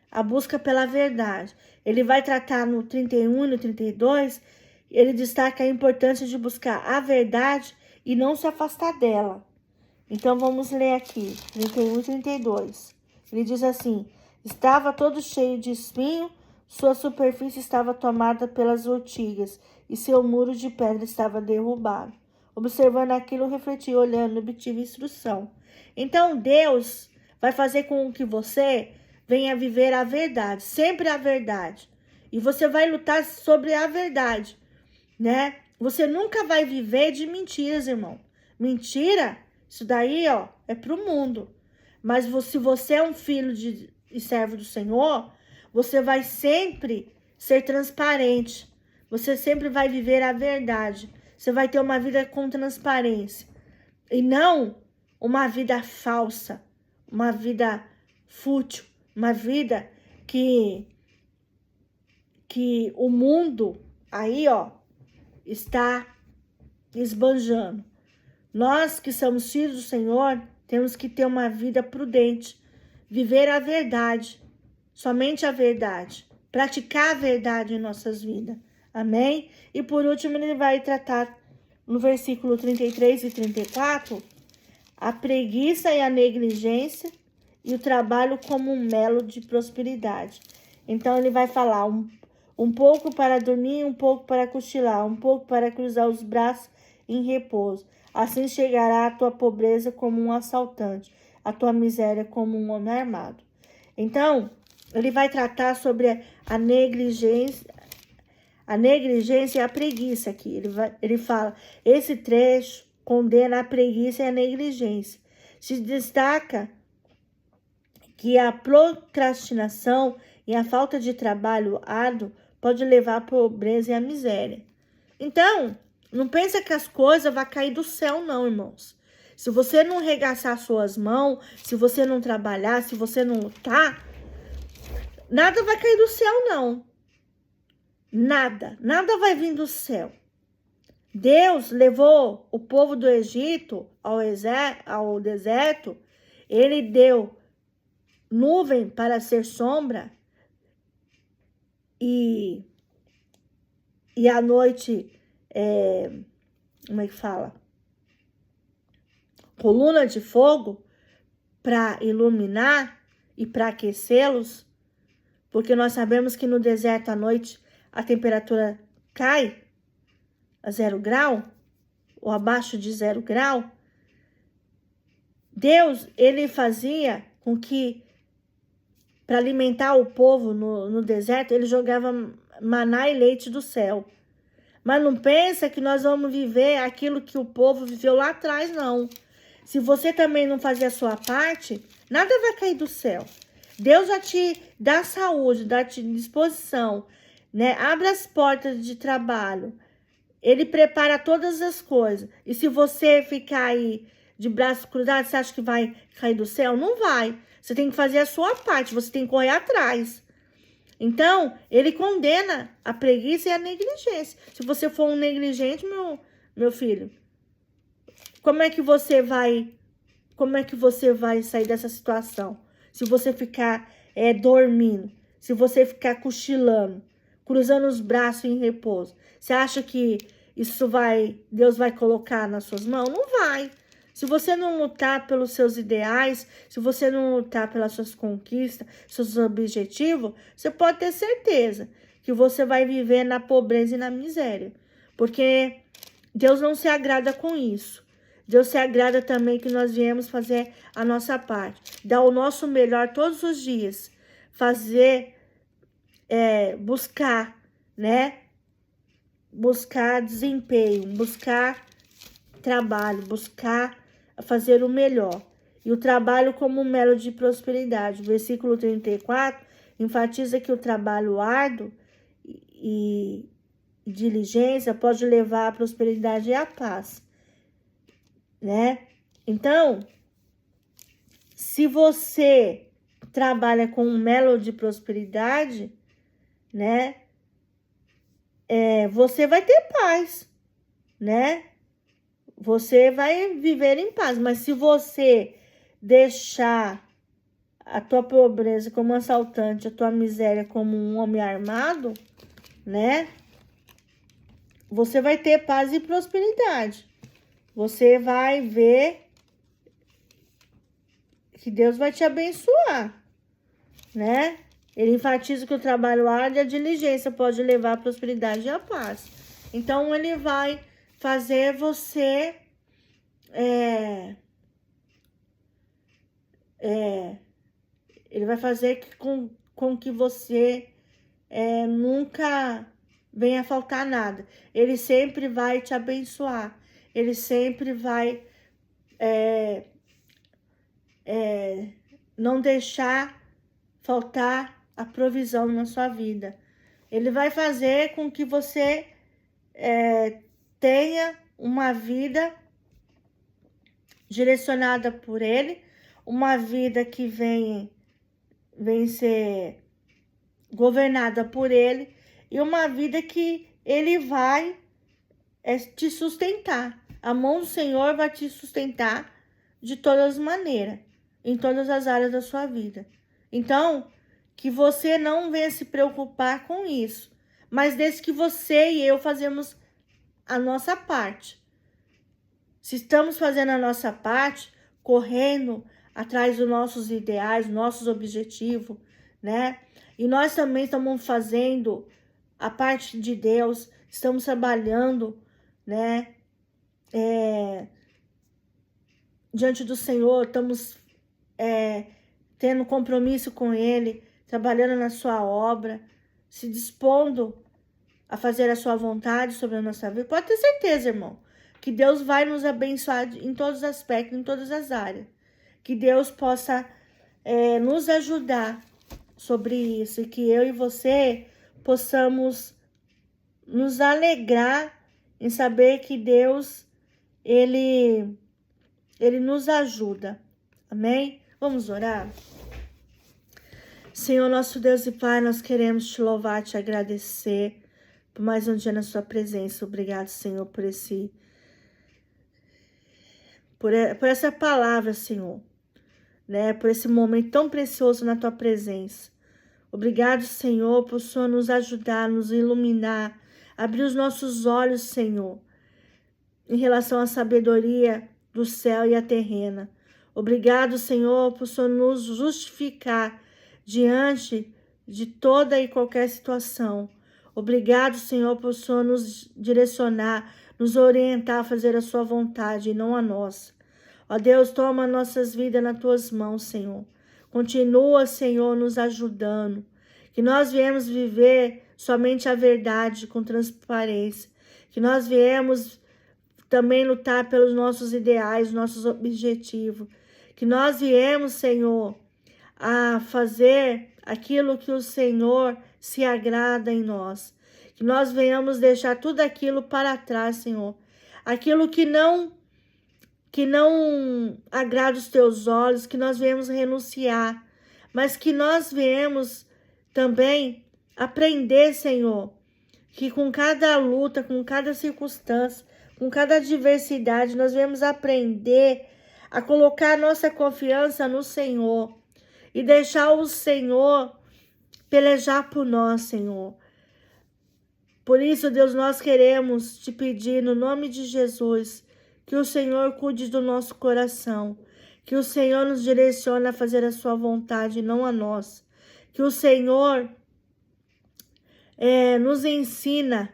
A busca pela verdade. Ele vai tratar no 31 e no 32, ele destaca a importância de buscar a verdade e não se afastar dela. Então, vamos ler aqui, 31 e 32. Ele diz assim: estava todo cheio de espinho, sua superfície estava tomada pelas urtigas, e seu muro de pedra estava derrubado. Observando aquilo, refleti, olhando, obtive instrução. Então, Deus vai fazer com que você venha viver a verdade, sempre a verdade. E você vai lutar sobre a verdade, né? Você nunca vai viver de mentiras, irmão. Mentira, isso daí, é pro mundo. Mas se você é um filho e servo do Senhor, você vai sempre ser transparente. Você sempre vai viver a verdade. Você vai ter uma vida com transparência. E não uma vida falsa, uma vida fútil, uma vida que o mundo aí, está esbanjando. Nós que somos filhos do Senhor, temos que ter uma vida prudente, viver a verdade, somente a verdade, praticar a verdade em nossas vidas. Amém? E por último, ele vai tratar no versículo 33 e 34, a preguiça e a negligência e o trabalho como um melo de prosperidade. Então, ele vai falar um pouco para dormir, um pouco para cochilar, um pouco para cruzar os braços em repouso. Assim chegará a tua pobreza como um assaltante, a tua miséria como um homem armado. Então, ele vai tratar sobre a negligência e a preguiça aqui. Ele fala, esse trecho condena a preguiça e a negligência. Se destaca que a procrastinação e a falta de trabalho árduo pode levar à pobreza e à miséria. Então, não pensa que as coisas vão cair do céu, não, irmãos. Se você não regaçar suas mãos, se você não trabalhar, se você não lutar, nada vai cair do céu, não. Nada vai vir do céu. Deus levou o povo do Egito ao deserto. Ele deu nuvem para ser sombra e à noite, como é que fala? Coluna de fogo para iluminar e para aquecê-los, porque nós sabemos que no deserto à noite a temperatura cai a 0 grau ou abaixo de 0 grau. Deus, ele fazia com que, para alimentar o povo no deserto, ele jogava maná e leite do céu. Mas não pensa que nós vamos viver aquilo que o povo viveu lá atrás, não. Se você também não fazer a sua parte, nada vai cair do céu. Deus já te dá saúde, dá te disposição, né? Abre as portas de trabalho. Ele prepara todas as coisas. E se você ficar aí de braços cruzados, você acha que vai cair do céu? Não vai. Você tem que fazer a sua parte, você tem que correr atrás. Então, ele condena a preguiça e a negligência. Se você for um negligente, meu filho, como é que você vai sair dessa situação? Se você ficar dormindo, se você ficar cochilando, cruzando os braços em repouso, você acha que Deus vai colocar nas suas mãos? Não vai. Se você não lutar pelos seus ideais, se você não lutar pelas suas conquistas, seus objetivos, você pode ter certeza que você vai viver na pobreza e na miséria. Porque Deus não se agrada com isso. Deus se agrada também que nós viemos fazer a nossa parte, dar o nosso melhor todos os dias, fazer, buscar, né? Buscar desempenho, buscar trabalho, buscar fazer o melhor. E o trabalho como um melo de prosperidade. O versículo 34 enfatiza que o trabalho árduo e diligência pode levar à prosperidade e à paz, né? Então, se você trabalha com um melo de prosperidade, né? Você vai ter paz, né? Você vai viver em paz, mas se você deixar a tua pobreza como um assaltante, a tua miséria como um homem armado, né? Você vai ter paz e prosperidade. Você vai ver que Deus vai te abençoar, né? Ele enfatiza que o trabalho árduo e a diligência pode levar à prosperidade e à paz. Então, ele vai fazer você ele vai fazer com que você nunca venha faltar nada. Ele sempre vai te abençoar. Ele sempre vai não deixar faltar a provisão na sua vida. Ele vai fazer com que você tenha uma vida direcionada por ele, uma vida que vem ser governada por ele, e uma vida que ele vai te sustentar. A mão do Senhor vai te sustentar de todas as maneiras, em todas as áreas da sua vida. Então, que você não venha se preocupar com isso, mas desde que você e eu fazemos a nossa parte. Se estamos fazendo a nossa parte, correndo atrás dos nossos ideais, nossos objetivos, né? E nós também estamos fazendo a parte de Deus, estamos trabalhando, né? Diante do Senhor, estamos tendo compromisso com Ele, trabalhando na sua obra, se dispondo a fazer a sua vontade sobre a nossa vida. Pode ter certeza, irmão, que Deus vai nos abençoar em todos os aspectos, em todas as áreas. Que Deus possa nos ajudar sobre isso, e que eu e você possamos nos alegrar em saber que Deus, Ele nos ajuda. Amém? Vamos orar? Senhor, nosso Deus e Pai, nós queremos te louvar, te agradecer por mais um dia na sua presença. Obrigado, Senhor, por essa palavra, Senhor, né? Por esse momento tão precioso na tua presença. Obrigado, Senhor, por o Senhor nos ajudar, nos iluminar, abrir os nossos olhos, Senhor, em relação à sabedoria do céu e a terrena. Obrigado, Senhor, por o Senhor nos justificar diante de toda e qualquer situação. Obrigado, Senhor, por o Senhor nos direcionar, nos orientar a fazer a sua vontade e não a nossa. Ó Deus, toma nossas vidas nas tuas mãos, Senhor. Continua, Senhor, nos ajudando. Que nós viemos viver somente a verdade com transparência. Que nós viemos também lutar pelos nossos ideais, nossos objetivos. Que nós viemos, Senhor, a fazer aquilo que o Senhor se agrada em nós. Que nós venhamos deixar tudo aquilo para trás, Senhor. Aquilo que não agrada os teus olhos, que nós venhamos renunciar. Mas que nós venhamos também aprender, Senhor, que com cada luta, com cada circunstância, com cada adversidade, nós venhamos aprender a colocar nossa confiança no Senhor e deixar o Senhor pelejar por nós, Senhor. Por isso, Deus, nós queremos te pedir, no nome de Jesus, Que o Senhor cuide do nosso coração. Que o Senhor nos direcione a fazer a sua vontade, não a nós. Que o Senhor nos ensina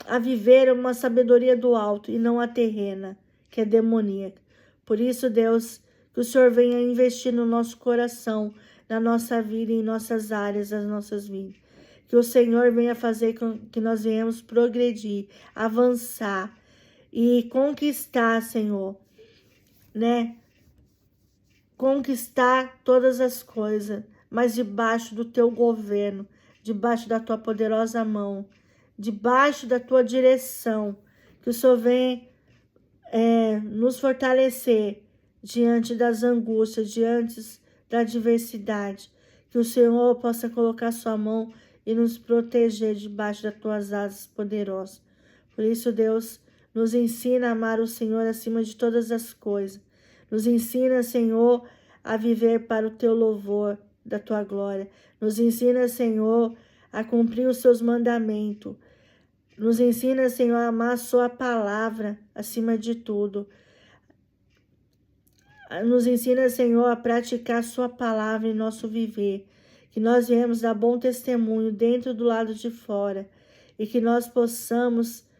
a viver uma sabedoria do alto e não a terrena, que é demoníaca. Por isso, Deus, que o Senhor venha investir no nosso coração, na nossa vida e em nossas áreas das nossas vidas. Que o Senhor venha fazer com que nós venhamos progredir, avançar e conquistar, Senhor, né? Conquistar todas as coisas, mas debaixo do teu governo, debaixo da tua poderosa mão, debaixo da tua direção. Que o Senhor venha nos fortalecer diante das angústias, diante da adversidade. Que o Senhor possa colocar sua mão e nos proteger debaixo das tuas asas poderosas. Por isso, Deus, nos ensina a amar o Senhor acima de todas as coisas. Nos ensina, Senhor, a viver para o teu louvor, da tua glória. Nos ensina, Senhor, a cumprir os seus mandamentos. Nos ensina, Senhor, a amar a sua palavra acima de tudo. Nos ensina, Senhor, a praticar a sua palavra em nosso viver. Que nós viemos dar bom testemunho dentro do lado de fora. E que nós possamos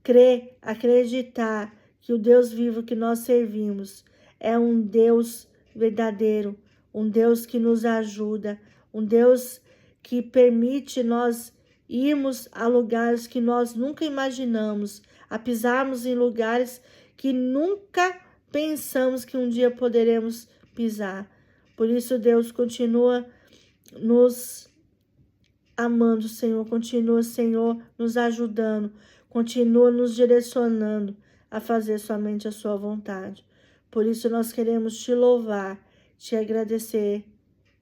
crer, acreditar que o Deus vivo que nós servimos é um Deus verdadeiro, um Deus que nos ajuda, um Deus que permite nós irmos a lugares que nós nunca imaginamos, a pisarmos em lugares que nunca pensamos que um dia poderemos pisar. Por isso, Deus, continua nos amando, Senhor, continua, Senhor, nos ajudando, continua nos direcionando a fazer somente a sua vontade. Por isso, nós queremos te louvar, te agradecer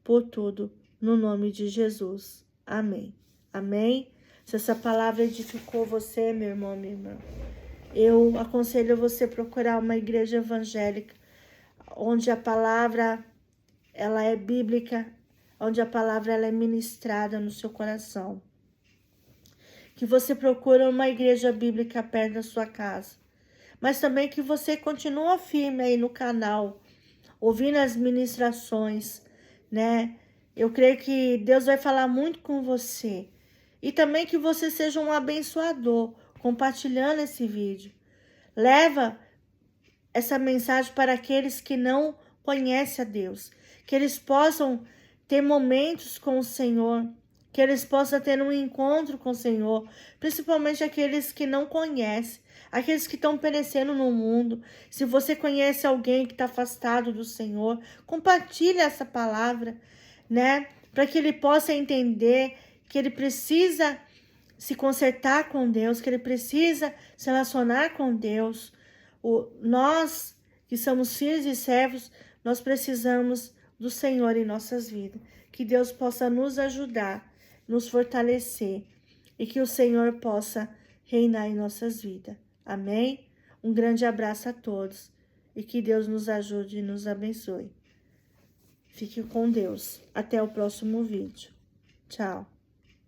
por tudo, no nome de Jesus. Amém. Amém? Se essa palavra edificou você, meu irmão, minha irmã, eu aconselho você procurar uma igreja evangélica, onde a palavra ela é bíblica, onde a palavra ela é ministrada no seu coração. Que você procure uma igreja bíblica perto da sua casa. Mas também que você continue firme aí no canal, ouvindo as ministrações, né? Eu creio que Deus vai falar muito com você. E também que você seja um abençoador, compartilhando esse vídeo. Leva essa mensagem para aqueles que não conhecem a Deus. Que eles possam ter momentos com o Senhor. Que eles possam ter um encontro com o Senhor. Principalmente aqueles que não conhecem. Aqueles que estão perecendo no mundo. Se você conhece alguém que está afastado do Senhor, compartilhe essa palavra, né? Para que ele possa entender que ele precisa se consertar com Deus, que ele precisa se relacionar com Deus. Nós que somos filhos e servos, nós precisamos do Senhor em nossas vidas. Que Deus possa nos ajudar, nos fortalecer e que o Senhor possa reinar em nossas vidas. Amém? Um grande abraço a todos e que Deus nos ajude e nos abençoe. Fique com Deus. Até o próximo vídeo. Tchau.